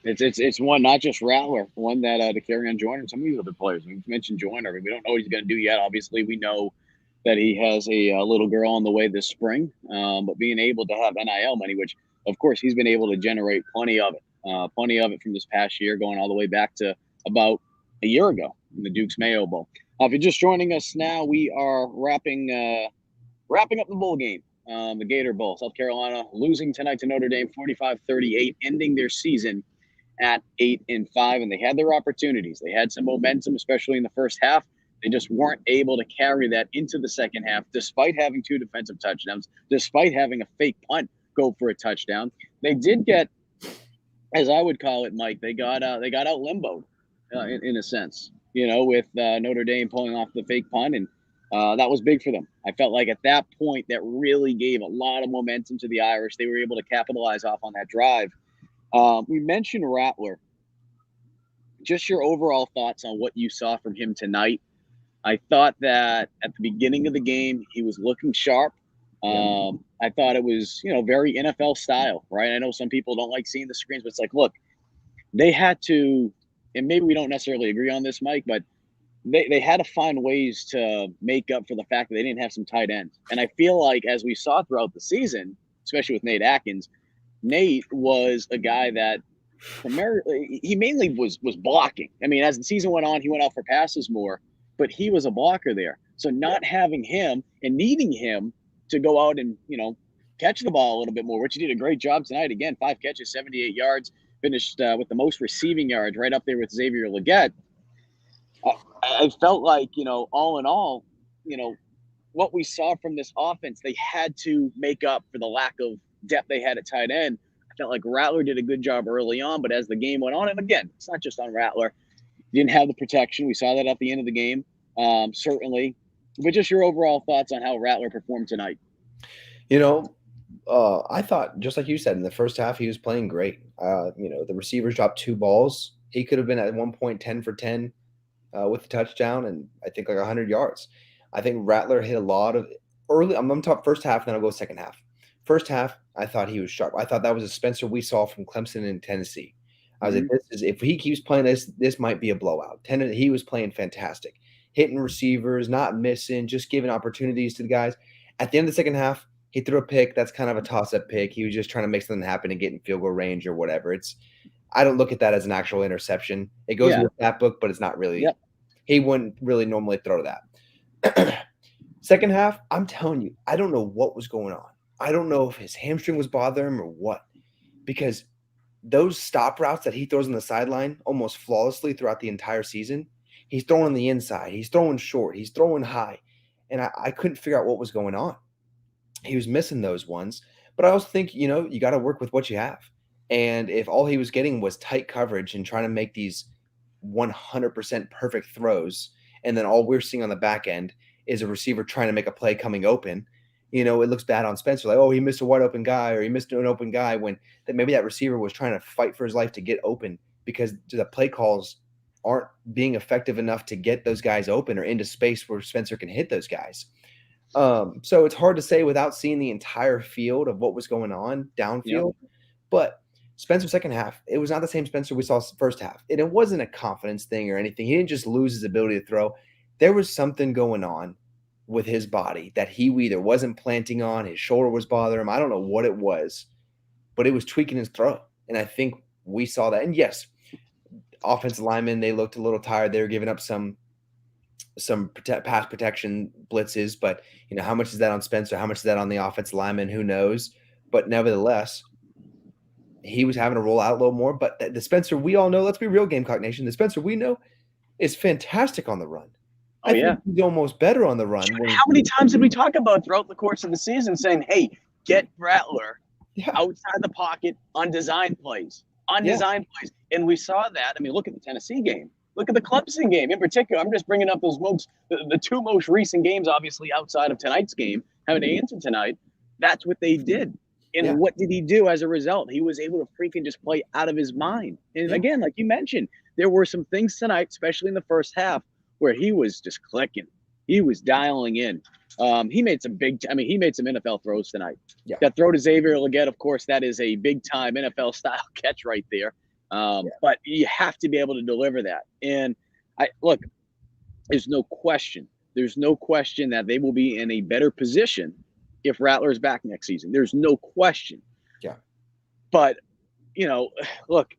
it's one not just Rattler, one that to carry on Joyner, some of these other players. We mentioned Joyner. We don't know what he's going to do yet. Obviously, we know that he has a little girl on the way this spring, but being able to have NIL money, which of course he's been able to generate plenty of it from this past year, going all the way back to about a year ago in the Duke's Mayo Bowl. If you're just joining us now, we are wrapping up the bowl game, the Gator Bowl. South Carolina losing tonight to Notre Dame 45-38, ending their season at 8-5, and they had their opportunities. They had some momentum, especially in the first half. They just weren't able to carry that into the second half, despite having 2 defensive touchdowns, despite having a fake punt go for a touchdown. They did get, as I would call it, Mike, they got out limboed in a sense, with Notre Dame pulling off the fake punt, and that was big for them. I felt like at that point that really gave a lot of momentum to the Irish. They were able to capitalize off on that drive. We mentioned Rattler. Just your overall thoughts on what you saw from him tonight. I thought that at the beginning of the game, he was looking sharp. I thought it was, very NFL style, right? I know some people don't like seeing the screens, but it's like, look, they had to, and maybe we don't necessarily agree on this, Mike, but they had to find ways to make up for the fact that they didn't have some tight ends. And I feel like as we saw throughout the season, especially with Nate Atkins, Nate was a guy that he mainly was blocking. I mean, as the season went on, he went out for passes more, but he was a blocker there. So not having him and needing him to go out and, catch the ball a little bit more, which he did a great job tonight. Again, 5 catches, 78 yards, finished with the most receiving yards, right up there with Xavier Legette. I felt like, all in all, what we saw from this offense, they had to make up for the lack of depth they had at tight end. I felt like Rattler did a good job early on, but as the game went on, and again, it's not just on Rattler, he didn't have the protection. We saw that at the end of the game, certainly. But just your overall thoughts on how Rattler performed tonight. I thought, just like you said, in the first half, he was playing great. The receivers dropped 2 balls. He could have been at one point 10 for 10 with the touchdown and I think like 100 yards. I think Rattler hit a lot of early. I'm going to talk first half, then I'll go second half. First half, I thought he was sharp. I thought that was a Spencer we saw from Clemson and Tennessee. I was like, if he keeps playing this might be a blowout. He was playing fantastic, hitting receivers, not missing, just giving opportunities to the guys. At the end of the second half, he threw a pick. That's kind of a toss-up pick. He was just trying to make something happen and get in field goal range or whatever. I don't look at that as an actual interception. It goes with that book, but it's not really. Yep. He wouldn't really normally throw that. Second half, I'm telling you, I don't know what was going on. I don't know if his hamstring was bothering him or what, because those stop routes that he throws on the sideline almost flawlessly throughout the entire season, he's throwing on the inside, he's throwing short, he's throwing high, and I couldn't figure out what was going on. He was missing those ones, but I also think, you got to work with what you have. And if all he was getting was tight coverage and trying to make these 100% perfect throws, and then all we're seeing on the back end is a receiver trying to make a play coming open, it looks bad on Spencer. Like, oh, he missed a wide open guy or he missed an open guy when that maybe that receiver was trying to fight for his life to get open because the play calls aren't being effective enough to get those guys open or into space where Spencer can hit those guys. So it's hard to say without seeing the entire field of what was going on downfield. Yep. But Spencer second half, it was not the same Spencer we saw first half. And it wasn't a confidence thing or anything. He didn't just lose his ability to throw. There was something going on with his body that he either wasn't planting on, his shoulder was bothering him. I don't know what it was, but it was tweaking his throw. And I think we saw that. And yes, offensive linemen, they looked a little tired. They were giving up some pass protection blitzes, but how much is that on Spencer? How much is that on the offensive lineman? Who knows? But nevertheless, he was having to roll out a little more. But the Spencer we all know, let's be real, Gamecock Nation, the Spencer we know is fantastic on the run. I think he's almost better on the run. How many times did we talk about throughout the course of the season saying, hey, get Rattler outside the pocket on design plays, plays. And we saw that. I mean, look at the Tennessee game. Look at the Clemson game in particular. I'm just bringing up the 2 most recent games, obviously, outside of tonight's game, having to answer tonight. That's what they did. And what did he do as a result? He was able to freaking just play out of his mind. And again, like you mentioned, there were some things tonight, especially in the first half, where he was just clicking. He was dialing in. He made some NFL throws tonight. Yeah. That throw to Xavier Legette, of course, that is a big-time NFL-style catch right there. But you have to be able to deliver that. And there's no question that they will be in a better position if Rattler is back next season. There's no question. Yeah. But, look,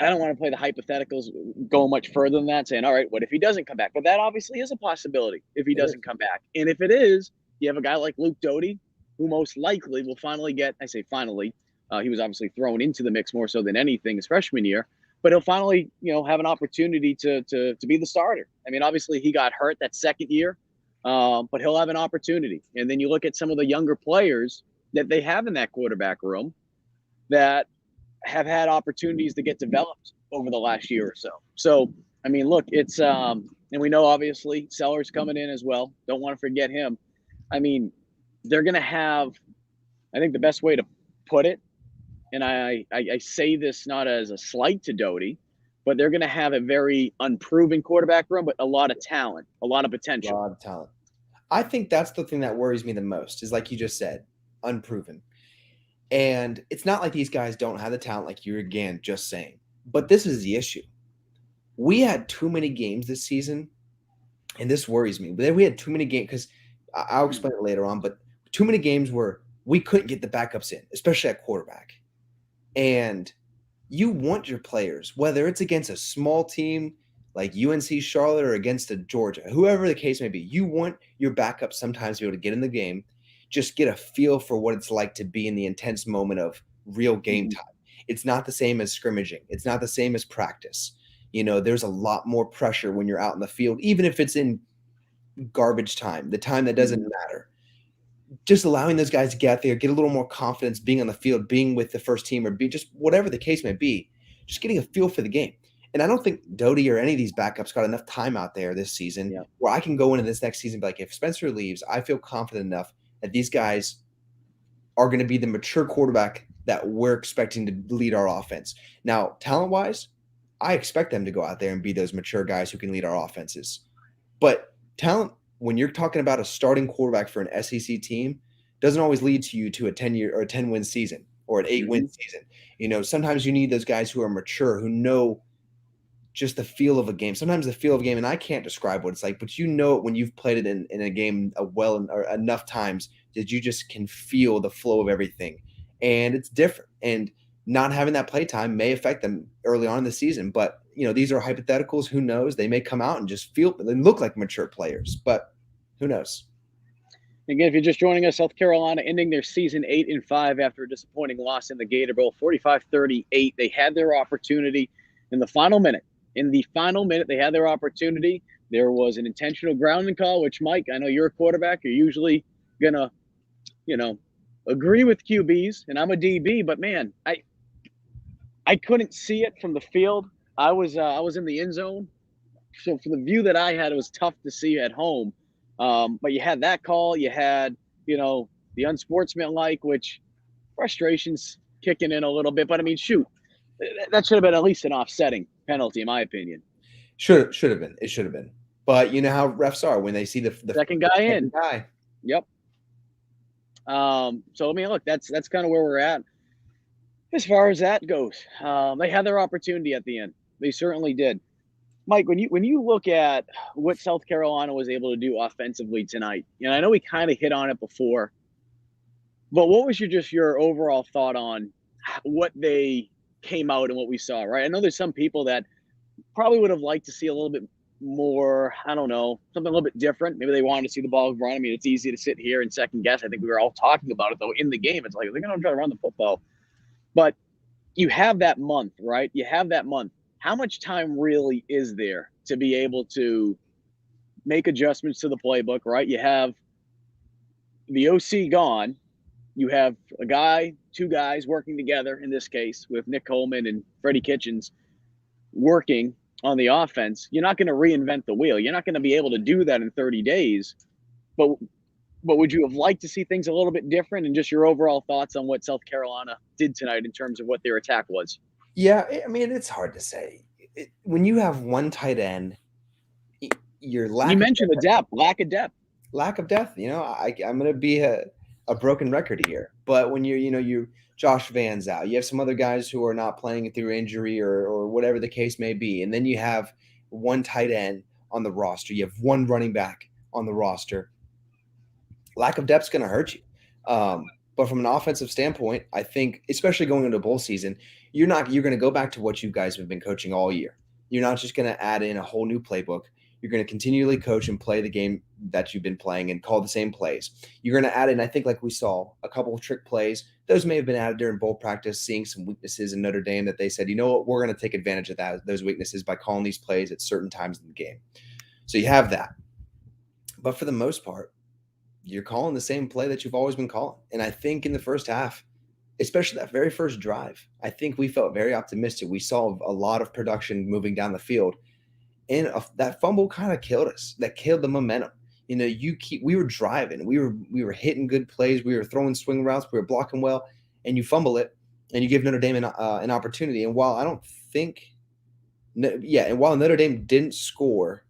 I don't want to play the hypotheticals, go much further than that, saying, all right, what if he doesn't come back? But that obviously is a possibility if he doesn't come back. And if it is, you have a guy like Luke Doty, who most likely will finally get, I say finally, he was obviously thrown into the mix more so than anything his freshman year, but he'll finally, have an opportunity to be the starter. I mean, obviously he got hurt that second year, but he'll have an opportunity. And then you look at some of the younger players that they have in that quarterback room that have had opportunities to get developed over the last year or so. So, I mean, look, it's and we know obviously Sellers coming in as well. Don't want to forget him. I mean, they're going to have, I think the best way to put it, and I say this not as a slight to Doty, but they're going to have a very unproven quarterback room, but a lot of talent, a lot of potential. A lot of talent. I think that's the thing that worries me the most is, like you just said, unproven. And it's not like these guys don't have the talent like you're, again, just saying. But this is the issue. We had too many games this season, and this worries me. We had too many games because I'll explain it later on, but too many games where we couldn't get the backups in, especially at quarterback. And you want your players, whether it's against a small team like UNC Charlotte or against a Georgia, whoever the case may be, you want your backups sometimes to be able to get in the game, just get a feel for what it's like to be in the intense moment of real game time. It's not the same as scrimmaging. It's not the same as practice. There's a lot more pressure when you're out in the field, even if it's in garbage time, the time that doesn't matter. Just allowing those guys to get out there, get a little more confidence being on the field, being with the first team, or be just whatever the case may be, just getting a feel for the game. And I don't think Doty or any of these backups got enough time out there this season where I can go into this next season and be like, if Spencer leaves, I feel confident enough that these guys are going to be the mature quarterback that we're expecting to lead our offense. Now, talent-wise, I expect them to go out there and be those mature guys who can lead our offenses. But talent, when you're talking about a starting quarterback for an SEC team, doesn't always lead to you to a 10-year or a 10-win season or an 8-win season. Sometimes you need those guys who are mature, who know just the feel of a game. Sometimes the feel of a game, and I can't describe what it's like, but you know it when you've played it in a game or enough times that you just can feel the flow of everything. And it's different. And not having that play time may affect them early on in the season. But, these are hypotheticals. Who knows? They may come out and just feel and look like mature players, but who knows? Again, if you're just joining us, South Carolina ending their season 8-5 after a disappointing loss in the Gator Bowl, 45-38. They had their opportunity in the final minute. In the final minute, they had their opportunity. There was an intentional grounding call, which, Mike, I know you're a quarterback. You're usually going to, agree with QBs, and I'm a DB, but, man, I couldn't see it from the field. I was in the end zone. So from the view that I had, it was tough to see at home. But you had that call. You had, the unsportsmanlike, which frustration's kicking in a little bit. But, I mean, shoot, that should have been at least an offsetting penalty, in my opinion. Should have been. It should have been. But you know how refs are when they see the second guy in. Guy. Yep. So, I mean, look, that's kind of where we're at as far as that goes. They had their opportunity at the end. They certainly did. Mike, when you look at what South Carolina was able to do offensively tonight, I know we kind of hit on it before, but what was your overall thought on what they came out and what we saw, right? I know there's some people that probably would have liked to see a little bit more, I don't know, something a little bit different. Maybe they wanted to see the ball run. I mean, it's easy to sit here and second guess. I think we were all talking about it, though, in the game. It's like, they're going to try to run the football. But you have that month, right? You have that month. How much time really is there to be able to make adjustments to the playbook, right? You have the OC gone. You have two guys working together, in this case, with Nick Coleman and Freddie Kitchens working on the offense. You're not going to reinvent the wheel. You're not going to be able to do that in 30 days. But would you have liked to see things a little bit different, and just your overall thoughts on what South Carolina did tonight in terms of what their attack was? Yeah, I mean, it's hard to say. When you have one tight end, your you mentioned the depth, lack of depth. I'm going to be a broken record here. But when you Josh Van's out, you have some other guys who are not playing through injury or whatever the case may be, and then you have one tight end on the roster. You have one running back on the roster. Lack of depth is going to hurt you. But from an offensive standpoint, I think, especially going into bowl season, you're going to go back to what you guys have been coaching all year. You're not just going to add in a whole new playbook. You're going to continually coach and play the game that you've been playing and call the same plays. You're going to add in, I think, like we saw, a couple of trick plays. Those may have been added during bowl practice, seeing some weaknesses in Notre Dame that they said, you know what, we're going to take advantage of those weaknesses by calling these plays at certain times in the game. So you have that. But for the most part, you're calling the same play that you've always been calling. And I think in the first half, especially that very first drive, I think we felt very optimistic. We saw a lot of production moving down the field. And that fumble kind of killed us. That killed the momentum. We were driving. We were hitting good plays. We were throwing swing routes. We were blocking well. And you fumble it, and you give Notre Dame an opportunity. And while while Notre Dame didn't score,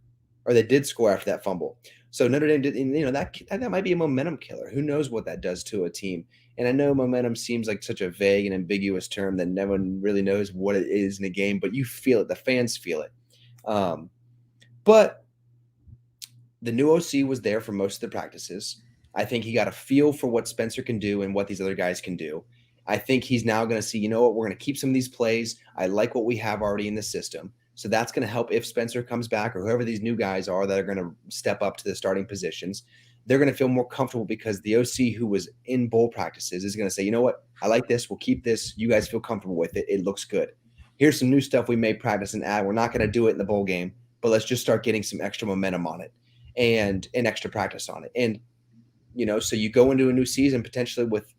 or they did score after that fumble, so Notre Dame did, that might be a momentum killer. Who knows what that does to a team? And I know momentum seems like such a vague and ambiguous term that no one really knows what it is in a game, but you feel it. The fans feel it. But the new OC was there for most of the practices. I think he got a feel for what Spencer can do and what these other guys can do. I think he's now going to see, we're going to keep some of these plays. I like what we have already in the system. So that's going to help if Spencer comes back, or whoever these new guys are that are going to step up to the starting positions. They're going to feel more comfortable because the OC who was in bowl practices is going to say, you know what, I like this. We'll keep this. You guys feel comfortable with it. It looks good. Here's some new stuff we may practice and add. We're not going to do it in the bowl game, but let's just start getting some extra momentum on it. and an extra practice on it. And, so you go into a new season potentially with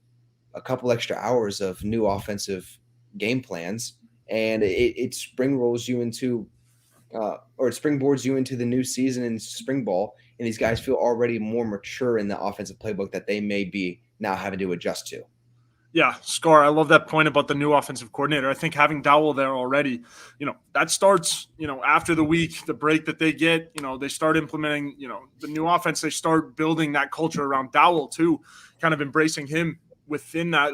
a couple extra hours of new offensive game plans, and it springboards you into the new season in spring ball, and these guys feel already more mature in the offensive playbook that they may be now having to adjust to. Yeah, Scar, I love that point about the new offensive coordinator. I think having Dowell there already, that starts, after the break that they get, they start implementing, the new offense. They start building that culture around Dowell too, kind of embracing him within that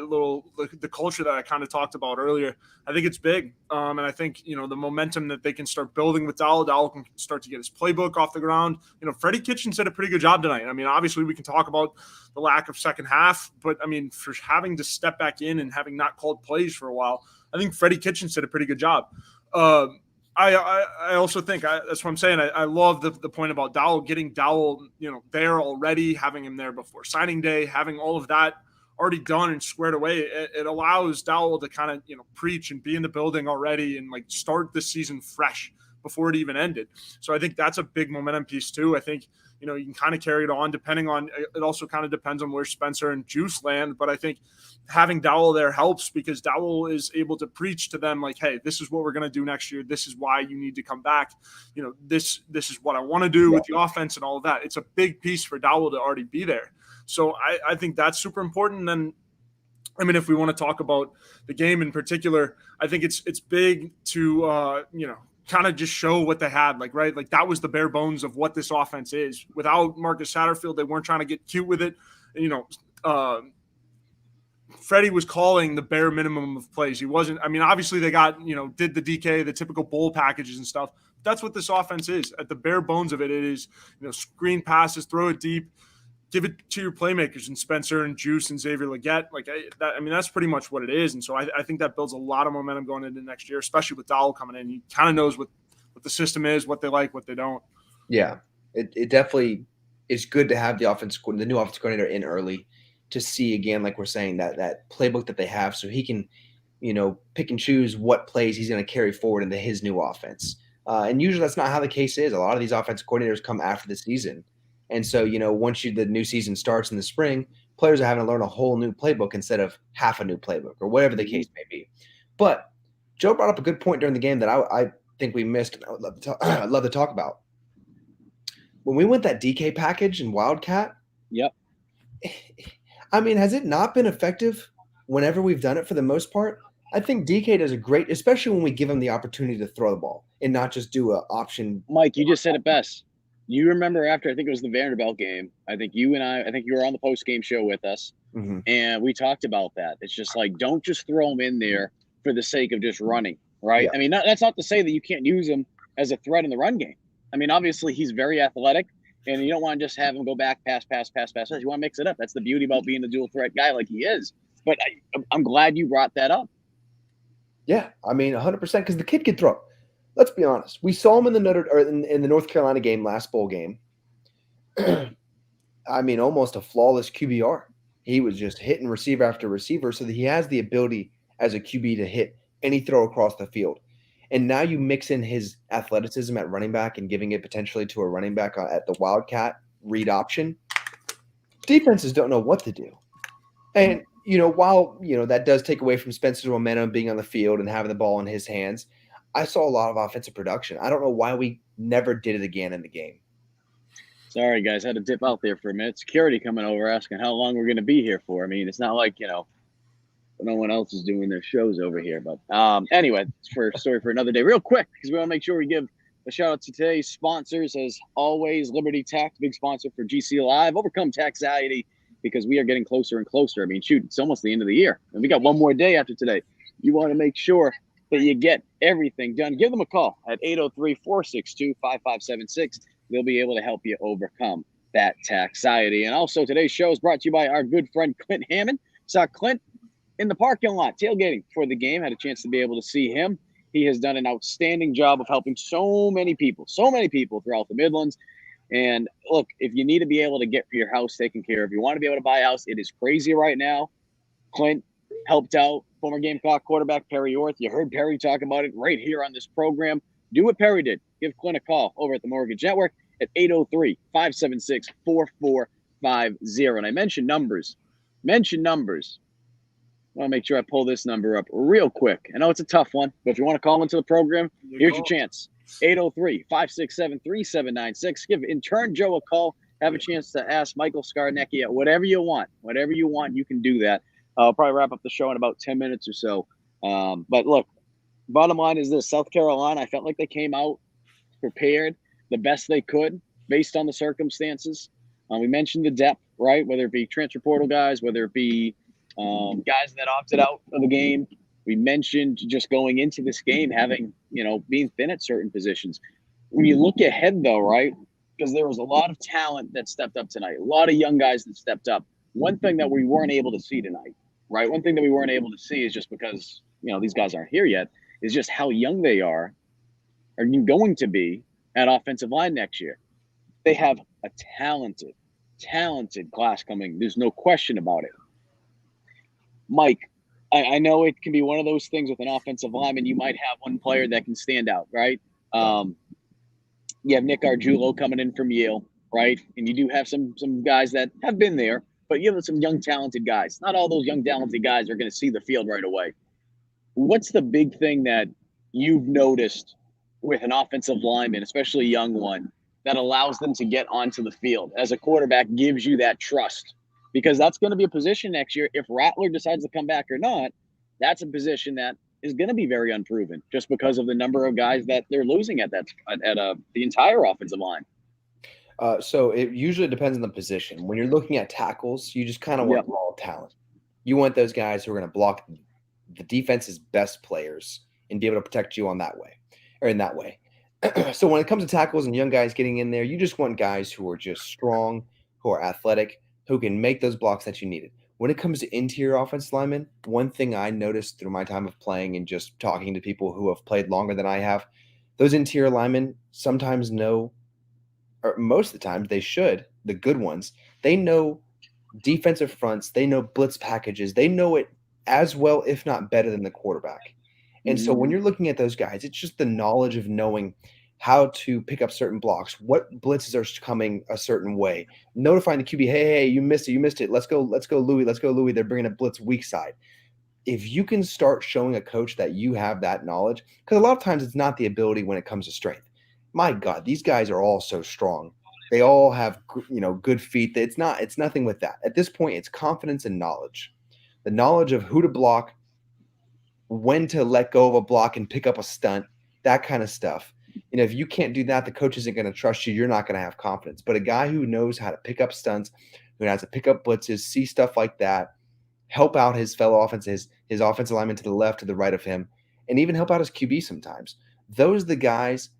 the culture that I kind of talked about earlier. I think it's big. And I think, the momentum that they can start building with Dowell can start to get his playbook off the ground. Freddie Kitchens did a pretty good job tonight. I mean, obviously we can talk about the lack of second half, but I mean, for having to step back in and having not called plays for a while, I think Freddie Kitchens did a pretty good job. I also think that's what I'm saying. I love the point about Dowell, getting Dowell, there already, having him there before signing day, having all of that already done and squared away. It allows Dowell to kind of, preach and be in the building already and like start the season fresh before it even ended. So I think that's a big momentum piece too. I think, you can kind of carry it on depending on, it also kind of depends on where Spencer and Juice land. But I think having Dowell there helps because Dowell is able to preach to them like, hey, this is what we're going to do next year. This is why you need to come back. This is what I want to do with the offense and all of that. It's a big piece for Dowell to already be there. So I think that's super important. And then, I mean, if we want to talk about the game in particular, I think it's big to, kind of just show what they had, right? Like that was the bare bones of what this offense is. Without Marcus Satterfield, they weren't trying to get cute with it. Freddie was calling the bare minimum of plays. He wasn't, I mean, obviously they got, did the DK, the typical bowl packages and stuff. That's what this offense is. At the bare bones of it, it is, screen passes, throw it deep, give it to your playmakers and Spencer and Juice and Xavier Legette. Like that, I mean, that's pretty much what it is. And so I think that builds a lot of momentum going into next year, especially with Dowell coming in. He kind of knows what the system is, what they like, what they don't. Yeah, it definitely is good to have the new offense coordinator in early to see, again, like we're saying, that playbook that they have, so he can, pick and choose what plays he's going to carry forward into his new offense. And usually that's not how the case is. A lot of these offensive coordinators come after the season. And so, once the new season starts in the spring, players are having to learn a whole new playbook instead of half a new playbook or whatever the case may be. But Joe brought up a good point during the game that I think we missed, and I would love to talk about. When we went that DK package in Wildcat, yep. I mean, has it not been effective whenever we've done it for the most part? I think DK does a great, especially when we give him the opportunity to throw the ball and not just do an option. Mike, you just said it best. You remember after, I think it was the Vanderbilt game, I think you were on the post-game show with us, and we talked about that. It's just like, don't just throw him in there for the sake of just running, right? Yeah. I mean, that's not to say that you can't use him as a threat in the run game. I mean, obviously, he's very athletic, and you don't want to just have him go back, pass. You want to mix it up. That's the beauty about being a dual-threat guy like he is. But I'm glad you brought that up. Yeah, I mean, 100%, because the kid can throw. Let's be honest. We saw him in the North Carolina game, last bowl game. I mean, almost a flawless QBR. He was just hitting receiver after receiver, so that he has the ability as a QB to hit any throw across the field. And now you mix in his athleticism at running back and giving it potentially to a running back at the Wildcat read option. Defenses don't know what to do. And, while, that does take away from Spencer's momentum being on the field and having the ball in his hands, I saw a lot of offensive production. I don't know why we never did it again in the game. Sorry, guys. I had to dip out there for a minute. Security coming over asking how long we're going to be here for. I mean, it's not like, no one else is doing their shows over here. But anyway, it's for a story for another day. Real quick, because we want to make sure we give a shout out to today's sponsors. As always, Liberty Tax, big sponsor for GC Live. Overcome taxiety because we are getting closer and closer. I mean, shoot, it's almost the end of the year. And we got one more day after today. You want to make sure that you get everything done. Give them a call at 803-462-5576. They'll be able to help you overcome that taxiety. And also, today's show is brought to you by our good friend Clint Hammond. Saw Clint in the parking lot tailgating for the game. Had a chance to be able to see him. He has done an outstanding job of helping so many people throughout the Midlands. And look, if you need to be able to get your house taken care of, you want to be able to buy a house, it is crazy right now. Clint helped out former Gamecock quarterback Perry Orth. You heard Perry talk about it right here on this program. Do what Perry did. Give Clint a call over at the Mortgage Network, at 803-576-4450. And I mentioned numbers. I want to make sure I pull this number up real quick. I know it's a tough one, but if you want to call into the program, here's your chance. 803-567-3796. Give intern Joe a call. Have a chance to ask Michael Scarnecchia whatever you want. Whatever you want, you can do that. I'll probably wrap up the show in about 10 minutes or so. But look, bottom line is this. South Carolina, I felt like they came out prepared the best they could based on the circumstances. We mentioned the depth, right? Whether it be transfer portal guys, whether it be guys that opted out of the game. We mentioned just going into this game having, being thin at certain positions. When you look ahead, though, right, because there was a lot of talent that stepped up tonight, a lot of young guys that stepped up. One thing that we weren't able to see tonight, right, one thing that we weren't able to see is just because, these guys aren't here yet, is just how young they are going to be at offensive line next year. They have a talented class coming. There's no question about it. Mike, I know it can be one of those things with an offensive lineman. You might have one player that can stand out, right? You have Nick Arjulo coming in from Yale, right? And you do have some guys that have been there, but you have some young, talented guys. Not all those young, talented guys are going to see the field right away. What's the big thing that you've noticed with an offensive lineman, especially a young one, that allows them to get onto the field as a quarterback, gives you that trust? Because that's going to be a position next year. If Rattler decides to come back or not, that's a position that is going to be very unproven just because of the number of guys that they're losing at the entire offensive line. So it usually depends on the position. When you're looking at tackles, you just kind of want raw talent. You want those guys who are going to block the defense's best players and be able to protect you in that way. So when it comes to tackles and young guys getting in there, you just want guys who are just strong, who are athletic, who can make those blocks that you needed. When it comes to interior offensive linemen, one thing I noticed through my time of playing and just talking to people who have played longer than I have, those interior linemen sometimes know, or most of the time they should, the good ones, they know defensive fronts, they know blitz packages, they know it as well, if not better than the quarterback. And so when you're looking at those guys, it's just the knowledge of knowing how to pick up certain blocks, what blitzes are coming a certain way, notifying the QB, hey, you missed it. Let's go, Louis. They're bringing a blitz weak side. If you can start showing a coach that you have that knowledge, because a lot of times it's not the ability when it comes to strength. My God, these guys are all so strong. They all have, good feet. It's nothing with that. At this point, it's confidence and knowledge. The knowledge of who to block, when to let go of a block and pick up a stunt, that kind of stuff. If you can't do that, the coach isn't going to trust you. You're not going to have confidence. But a guy who knows how to pick up stunts, who has to pick up blitzes, see stuff like that, help out his fellow offenses, his offensive lineman to the left, to the right of him, and even help out his QB sometimes. Those are the guys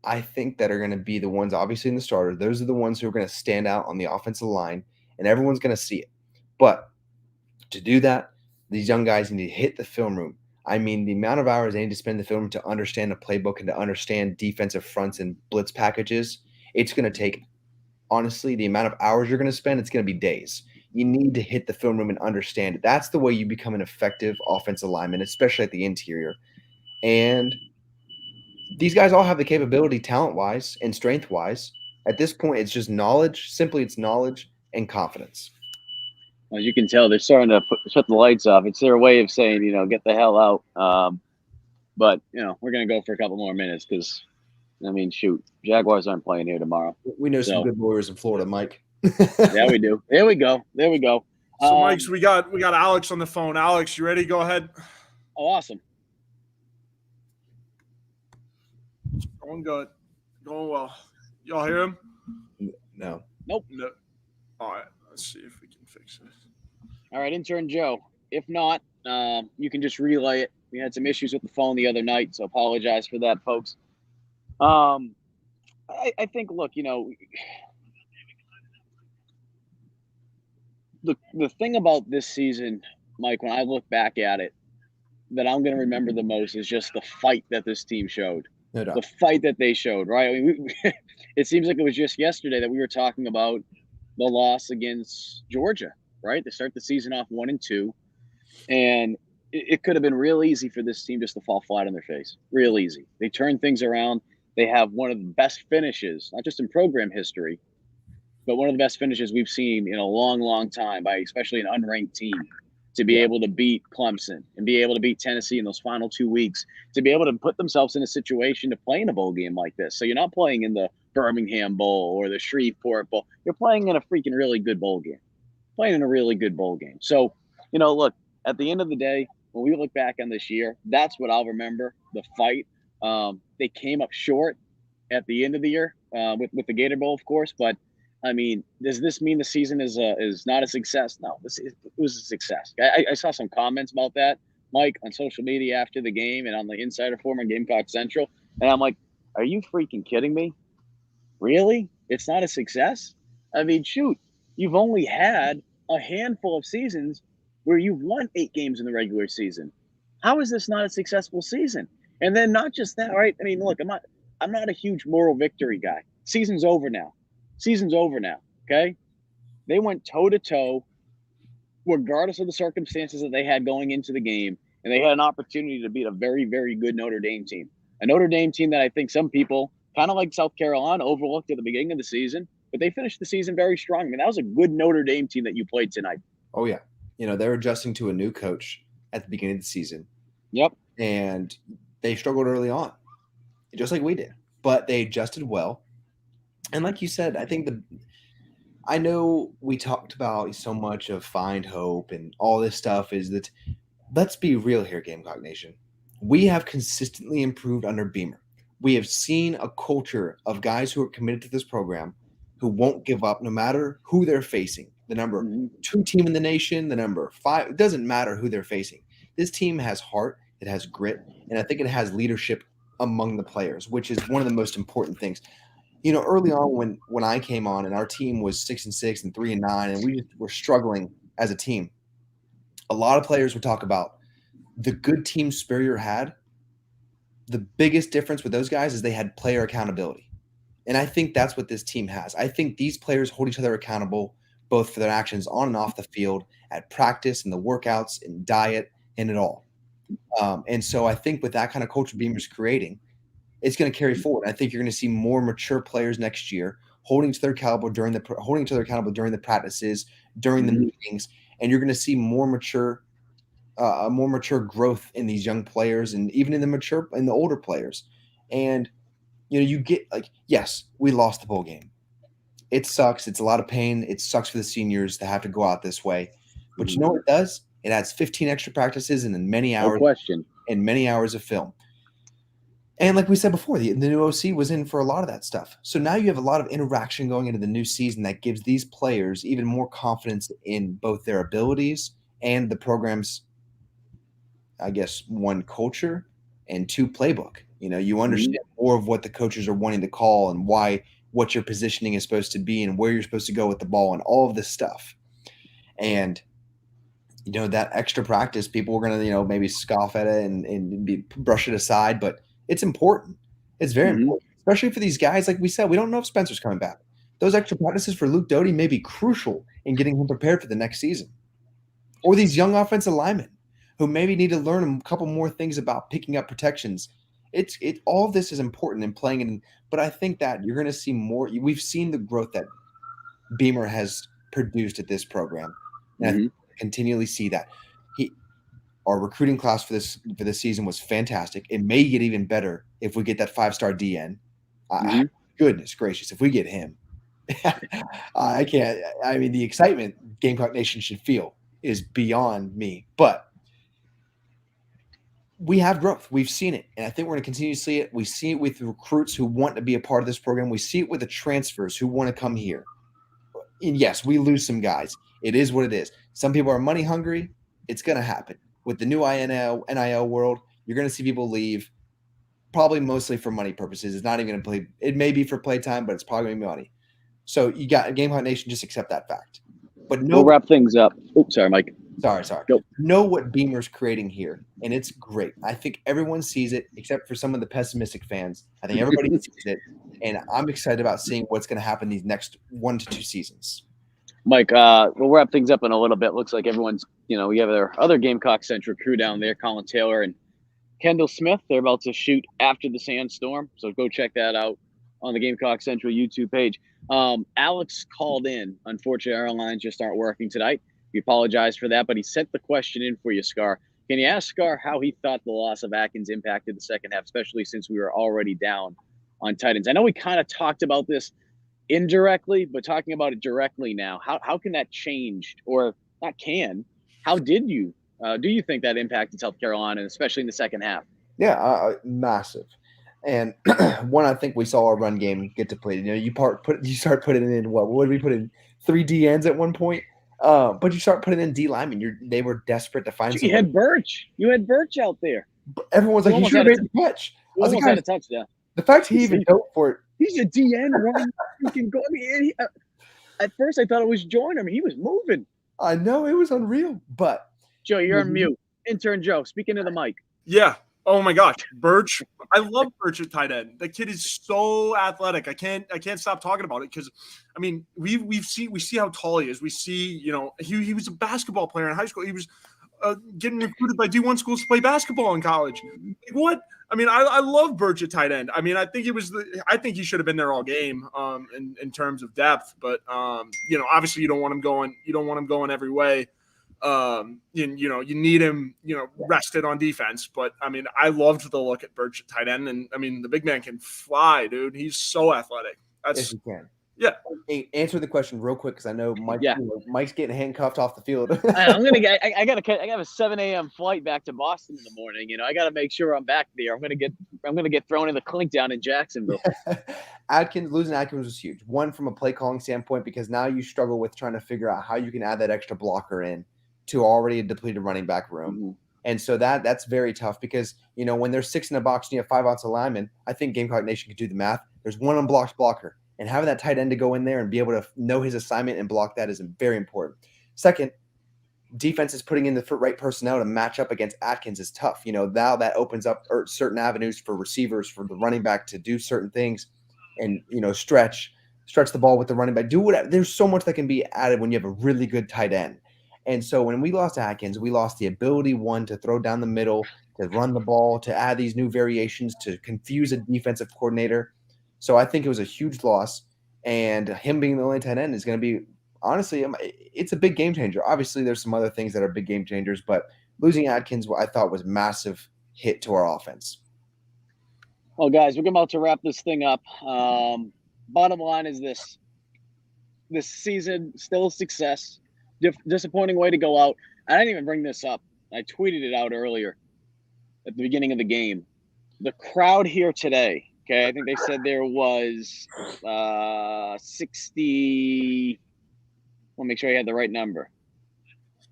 I think that are going to be the ones, obviously in the starter. Those are the ones who are going to stand out on the offensive line, and everyone's going to see it. But to do that, these young guys need to hit the film room. I mean, the amount of hours they need to spend in the film room to understand the playbook and to understand defensive fronts and blitz packages, it's going to take, honestly, the amount of hours you're going to spend, it's going to be days. You need to hit the film room and understand it. That's the way you become an effective offensive lineman, especially at the interior. And these guys all have the capability talent-wise and strength-wise. At this point, it's just knowledge. Simply, it's knowledge and confidence. As you can tell, they're starting to shut the lights off. It's their way of saying, get the hell out. But, we're going to go for a couple more minutes because, shoot, Jaguars aren't playing here tomorrow. We know some good lawyers in Florida, Mike. Yeah, we do. There we go. So, Mike, we got Alex on the phone. Alex, you ready? Go ahead. Oh, awesome. Going good. Going well. Y'all hear him? No. Nope. No. All right. Let's see if we can fix this. All right, intern Joe. If not, you can just relay it. We had some issues with the phone the other night, so apologize for that, folks. I think, look, the thing about this season, Mike, when I look back at it, that I'm going to remember the most is just the fight that this team showed. No doubt. The fight that they showed, right? It seems like it was just yesterday that we were talking about the loss against Georgia, right? They start the season off 1-2, and it could have been real easy for this team just to fall flat on their face. Real easy. They turned things around. they have one of the best finishes, not just in program history, but one of the best finishes we've seen in a long, long time by especially an unranked team to be able to beat Clemson and be able to beat Tennessee in those final 2 weeks, to be able to put themselves in a situation to play in a bowl game like this. So you're not playing in the Birmingham Bowl or the Shreveport Bowl. You're playing in a freaking really good bowl game. Playing in a really good bowl game. So, look, at the end of the day, when we look back on this year, that's what I'll remember, the fight. They came up short at the end of the year with the Gator Bowl, of course. But, I mean, does this mean the season is not a success? No, it was a success. I saw some comments about that, Mike, on social media after the game and on the Insider Forum on Gamecock Central. And I'm like, are you freaking kidding me? Really? It's not a success? I mean, shoot, you've only had a handful of seasons where you've won 8 games in the regular season. How is this not a successful season? And then not just that, right? I mean, look, I'm not a huge moral victory guy. Season's over now. Okay? They went toe-to-toe, regardless of the circumstances that they had going into the game, and they had an opportunity to beat a very, very good Notre Dame team. A Notre Dame team that I think some people, kind of like South Carolina, overlooked at the beginning of the season, but they finished the season very strong. I mean, that was a good Notre Dame team that you played tonight. Oh, yeah. They're adjusting to a new coach at the beginning of the season. Yep. And they struggled early on, just like we did. But they adjusted well. And like you said, I know we talked about so much of find hope and all this stuff is that, let's be real here, Gamecock Nation. We have consistently improved under Beamer. We have seen a culture of guys who are committed to this program who won't give up no matter who they're facing. The number 2 team in the nation, the number 5, it doesn't matter who they're facing. This team has heart, it has grit, and I think it has leadership among the players, which is one of the most important things. Early on when I came on and our team was 6-6 and 3-9, and we were struggling as a team, a lot of players would talk about the good team Spurrier had. The biggest difference with those guys is they had player accountability. And I think that's what this team has. I think these players hold each other accountable both for their actions on and off the field, at practice and the workouts and diet and it all. And so I think with that kind of culture Beamer's creating, it's going to carry forward. I think you're going to see more mature players next year holding each other accountable during the practices, during the meetings, and you're going to see more mature growth in these young players and even in the older players. And you get yes, we lost the bowl game. It sucks. It's a lot of pain. It sucks for the seniors to have to go out this way. But you know what it does? It adds 15 extra practices and then many hours of film. And like we said before, the new OC was in for a lot of that stuff. So now you have a lot of interaction going into the new season that gives these players even more confidence in both their abilities and the program's, I guess, 1, culture, and 2, playbook. You understand more of what the coaches are wanting to call and what your positioning is supposed to be and where you're supposed to go with the ball and all of this stuff. And that extra practice, people were going to, maybe scoff at it and brush it aside, but it's important. It's very important, especially for these guys. Like we said, we don't know if Spencer's coming back. Those extra practices for Luke Doty may be crucial in getting him prepared for the next season. Or these young offensive linemen who maybe need to learn a couple more things about picking up protections. All of this is important in playing in, but I think that you're going to see more. We've seen the growth that Beamer has produced at this program, and I think we'll continually see that. Our recruiting class for this season was fantastic. It may get even better if we get that 5-star DN. Goodness gracious, if we get him, I can't. I mean, the excitement Gamecock Nation should feel is beyond me. But we have growth. We've seen it, and I think we're going to continue to see it. We see it with the recruits who want to be a part of this program. We see it with the transfers who want to come here. And yes, we lose some guys. It is what it is. Some people are money hungry. It's going to happen. With the new NIL world, you're going to see people leave, probably mostly for money purposes. It's not even going to play. It may be for playtime, but it's probably going to be money. So you got Gamecock Nation, just accept that fact. But we'll wrap things up. Oops, sorry, Mike. Sorry. Go. Know what Beamer's creating here, and it's great. I think everyone sees it, except for some of the pessimistic fans. I think everybody sees it, and I'm excited about seeing what's going to happen these next 1 to 2 seasons. Mike, we'll wrap things up in a little bit. Looks like everyone's, we have their other Gamecock Central crew down there, Colin Taylor and Kendall Smith. They're about to shoot After the Sandstorm, so go check that out on the Gamecock Central YouTube page. Alex called in. Unfortunately, our lines just aren't working tonight. We apologize for that, but he sent the question in for you, Scar. Can you ask Scar how he thought the loss of Atkins impacted the second half, especially since we were already down on tight ends? I know we kind of talked about this indirectly, but talking about it directly now, how can that change, or not can? How did you do you think that impacted South Carolina, especially in the second half? Yeah, massive. And one, I think we saw our run game get depleted. You start putting in what did we put in 3 D ends at one point? But you start putting in D linemen. They were desperate to find. You had Birch. You had Birch out there. Everyone's like, he should have made the catch. He almost had a touchdown. The fact he even dove for it. He's a DN running. Freaking go. I mean, at first I thought it was Joyner. I mean, he was moving. I know, it was unreal. But Joe, you're on mute. Intern Joe, speaking to the mic. Yeah. Oh my gosh, Birch! I love Birch at tight end. The kid is so athletic. I can't stop talking about it because, I mean, we see how tall he is. We see, he was a basketball player in high school. He was getting recruited by D1 schools to play basketball in college. Like, what? I mean, I love Birch at tight end. I mean, I think he should have been there all game in terms of depth. But obviously you don't want him going every way. You need him, rested on defense. But I mean, I loved the look at Birch at tight end, and I mean, the big man can fly, dude. He's so athletic. Yes, he can. Yeah. Hey, answer the question real quick because I know Mike's getting handcuffed off the field. I got a 7 a.m. flight back to Boston in the morning. I got to make sure I'm back there. I'm gonna get thrown in the clink down in Jacksonville. Losing Atkins was huge. One, from a play calling standpoint, because now you struggle with trying to figure out how you can add that extra blocker in to already a depleted running back room. Mm-hmm. And so that's very tough because, when there's 6 in a box and you have 5 outside linemen, I think Gamecock Nation could do the math. There's one unblocked blocker. And having that tight end to go in there and be able to know his assignment and block that is very important. Second, defense is putting in the right personnel to match up against Atkins is tough. Now that opens up certain avenues for receivers, for the running back to do certain things and, stretch the ball with the running back. Do whatever. There's so much that can be added when you have a really good tight end. And so when we lost Atkins, we lost the ability, one, to throw down the middle, to run the ball, to add these new variations, to confuse a defensive coordinator. So I think it was a huge loss, and him being the only tight end is going to be, honestly, it's a big game changer. Obviously, there's some other things that are big game changers, but losing Atkins, I thought, was a massive hit to our offense. Well, guys, we're about to wrap this thing up. Bottom line is this season, still a success. Disappointing way to go out. I didn't even bring this up. I tweeted it out earlier at the beginning of the game. The crowd here today, okay, I think they said there was 60 – I'll make sure I had the right number.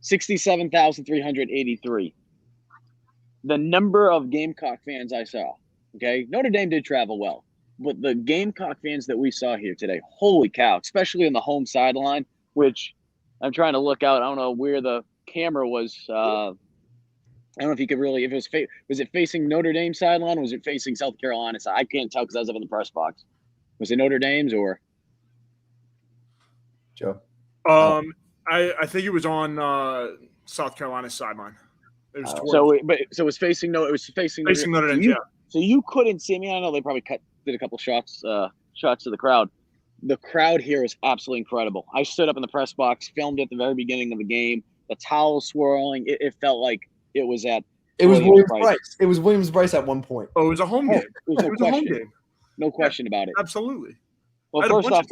67,383. The number of Gamecock fans I saw, okay? Notre Dame did travel well. But the Gamecock fans that we saw here today, holy cow, especially on the home sideline, which I'm trying to look out. I don't know where the camera was. I don't know if you could really – if it was it facing Notre Dame sideline or was it facing South Carolina side? I can't tell because I was up in the press box. Was it Notre Dame's or – Joe? I think it was on South Carolina's sideline. It was it was facing Notre Dame. Yeah. So you couldn't see me. I know they probably did a couple shots to the crowd. The crowd here is absolutely incredible. I stood up in the press box, filmed at the very beginning of the game. The towels swirling. It felt like it was at. It was Williams-Brice. It was Williams-Brice at one point. Oh, it was a home game. It was a home game. No question about it. Absolutely. Well, first off,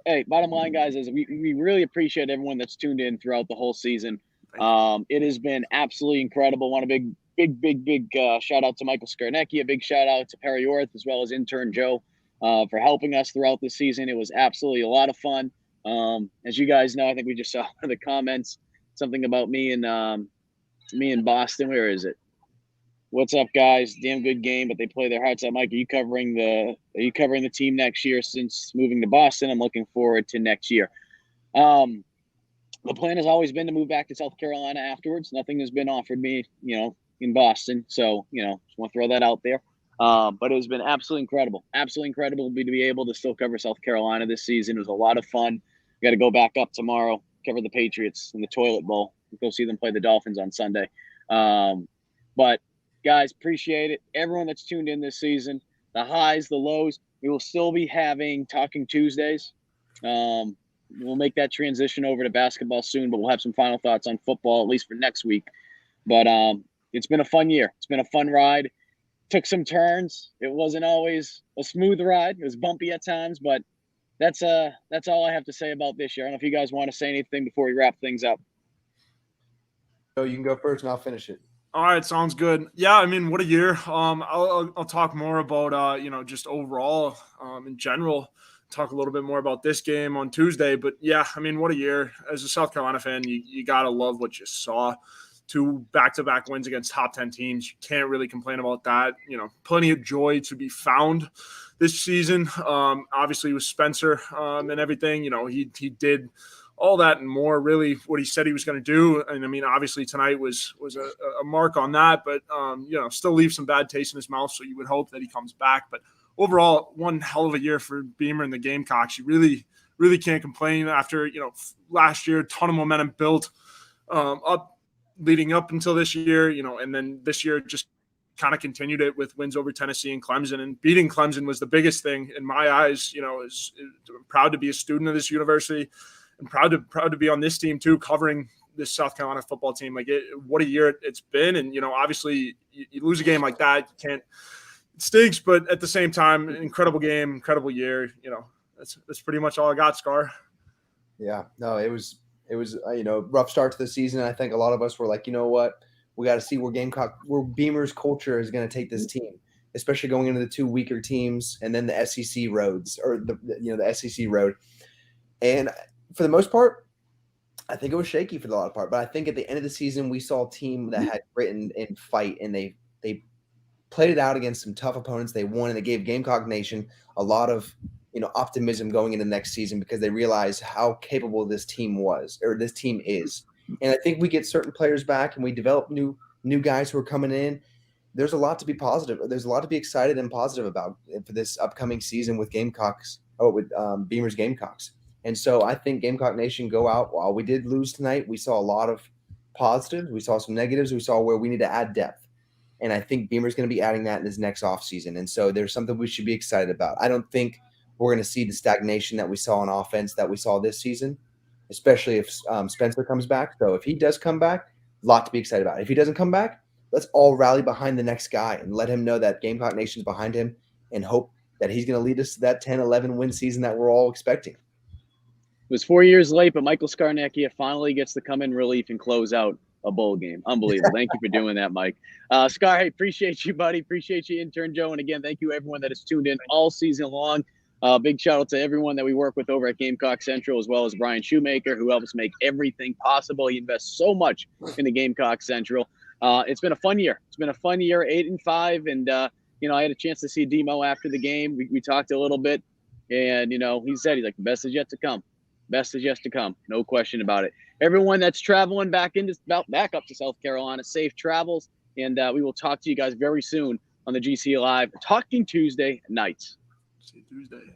hey, bottom line, guys, is we really appreciate everyone that's tuned in throughout the whole season. It has been absolutely incredible. Want a big shout out to Michael Scarnecchia. A big shout out to Perry Orth as well as intern Joe for helping us throughout the season. It was absolutely a lot of fun. As you guys know, I think we just saw one of the comments, something about me and Boston. Where is it? What's up, guys? Damn good game, but they play their hearts out. Mike, are you covering the team next year since moving to Boston? I'm looking forward to next year. The plan has always been to move back to South Carolina afterwards. Nothing has been offered me, in Boston. So, just want to throw that out there. But it has been absolutely incredible. Absolutely incredible to be able to still cover South Carolina this season. It was a lot of fun. We got to go back up tomorrow, cover the Patriots in the Toilet Bowl. Go see them play the Dolphins on Sunday. But Guys, appreciate it. Everyone that's tuned in this season, the highs, the lows. We will still be having Talking Tuesdays. We'll make that transition over to basketball soon, but we'll have some final thoughts on football, at least for next week. But it's been a fun year. It's been a fun ride. Took some turns. It wasn't always a smooth ride. It was bumpy at times, but that's all I have to say about this year. I don't know if you guys want to say anything before we wrap things up. So you can go first, and I'll finish it. All right, sounds good. Yeah, I mean, what a year. I'll talk more about just overall in general. Talk a little bit more about this game on Tuesday, but yeah, I mean, what a year. As a South Carolina fan, you gotta love what you saw. 2 back-to-back wins against top 10 teams. You can't really complain about that. Plenty of joy to be found this season. Obviously with Spencer and everything, he did all that and more, really what he said he was going to do. And I mean, obviously tonight was a mark on that, but still leaves some bad taste in his mouth. So you would hope that he comes back, but overall one hell of a year for Beamer and the Gamecocks. You really, really can't complain after, last year, a ton of momentum built leading up until this year, and then this year just kind of continued it with wins over Tennessee and Clemson, and beating Clemson was the biggest thing in my eyes. I'm proud to be a student of this university and proud to be on this team too, covering this South Carolina football team. What a year it's been. And, obviously you lose a game like that, you can't, it stinks, but at the same time, incredible game, incredible year. That's pretty much all I got, Scar. Yeah, no, it was rough start to the season. I think a lot of us were like, you know what, we got to see where Beamer's culture is going to take this team, especially going into the 2 weaker teams and then the SEC roads, or the SEC road. And for the most part, I think it was shaky for the lot part. But I think at the end of the season, we saw a team that had grit and fight, and they played it out against some tough opponents. They won, and they gave Gamecock Nation a lot of optimism going into next season, because they realized how capable this team is. And I think we get certain players back, and we develop new guys who are coming in. There's a lot to be positive. There's a lot to be excited and positive about for this upcoming season with Beamer's Gamecocks. And so I think Gamecock Nation, go out. While we did lose tonight, we saw a lot of positives. We saw some negatives. We saw where we need to add depth. And I think Beamer's going to be adding that in this next offseason. And so there's something we should be excited about. I don't think we're going to see the stagnation that we saw on offense that we saw this season, especially if Spencer comes back. So if he does come back, a lot to be excited about. If he doesn't come back, let's all rally behind the next guy and let him know that Gamecock Nation's behind him, and hope that he's going to lead us to that 10-11 win season that we're all expecting. It was 4 years late, but Michael Scarnecchia finally gets to come in relief and close out a bowl game. Unbelievable. Thank you for doing that, Mike. Scar, hey, appreciate you, buddy. Appreciate you, intern Joe. And again, thank you everyone that has tuned in all season long. Big shout out to everyone that we work with over at Gamecock Central, as well as Brian Shoemaker, who helps make everything possible. He invests so much in the Gamecock Central. It's been a fun year. It's been a fun year, 8-5. And, I had a chance to see Demo after the game. We talked a little bit, and, he said, he's like, the best is yet to come. Best is yet to come. No question about it. Everyone that's traveling back up to South Carolina, safe travels. And we will talk to you guys very soon on the GC Live Talking Tuesday nights. See you Tuesday.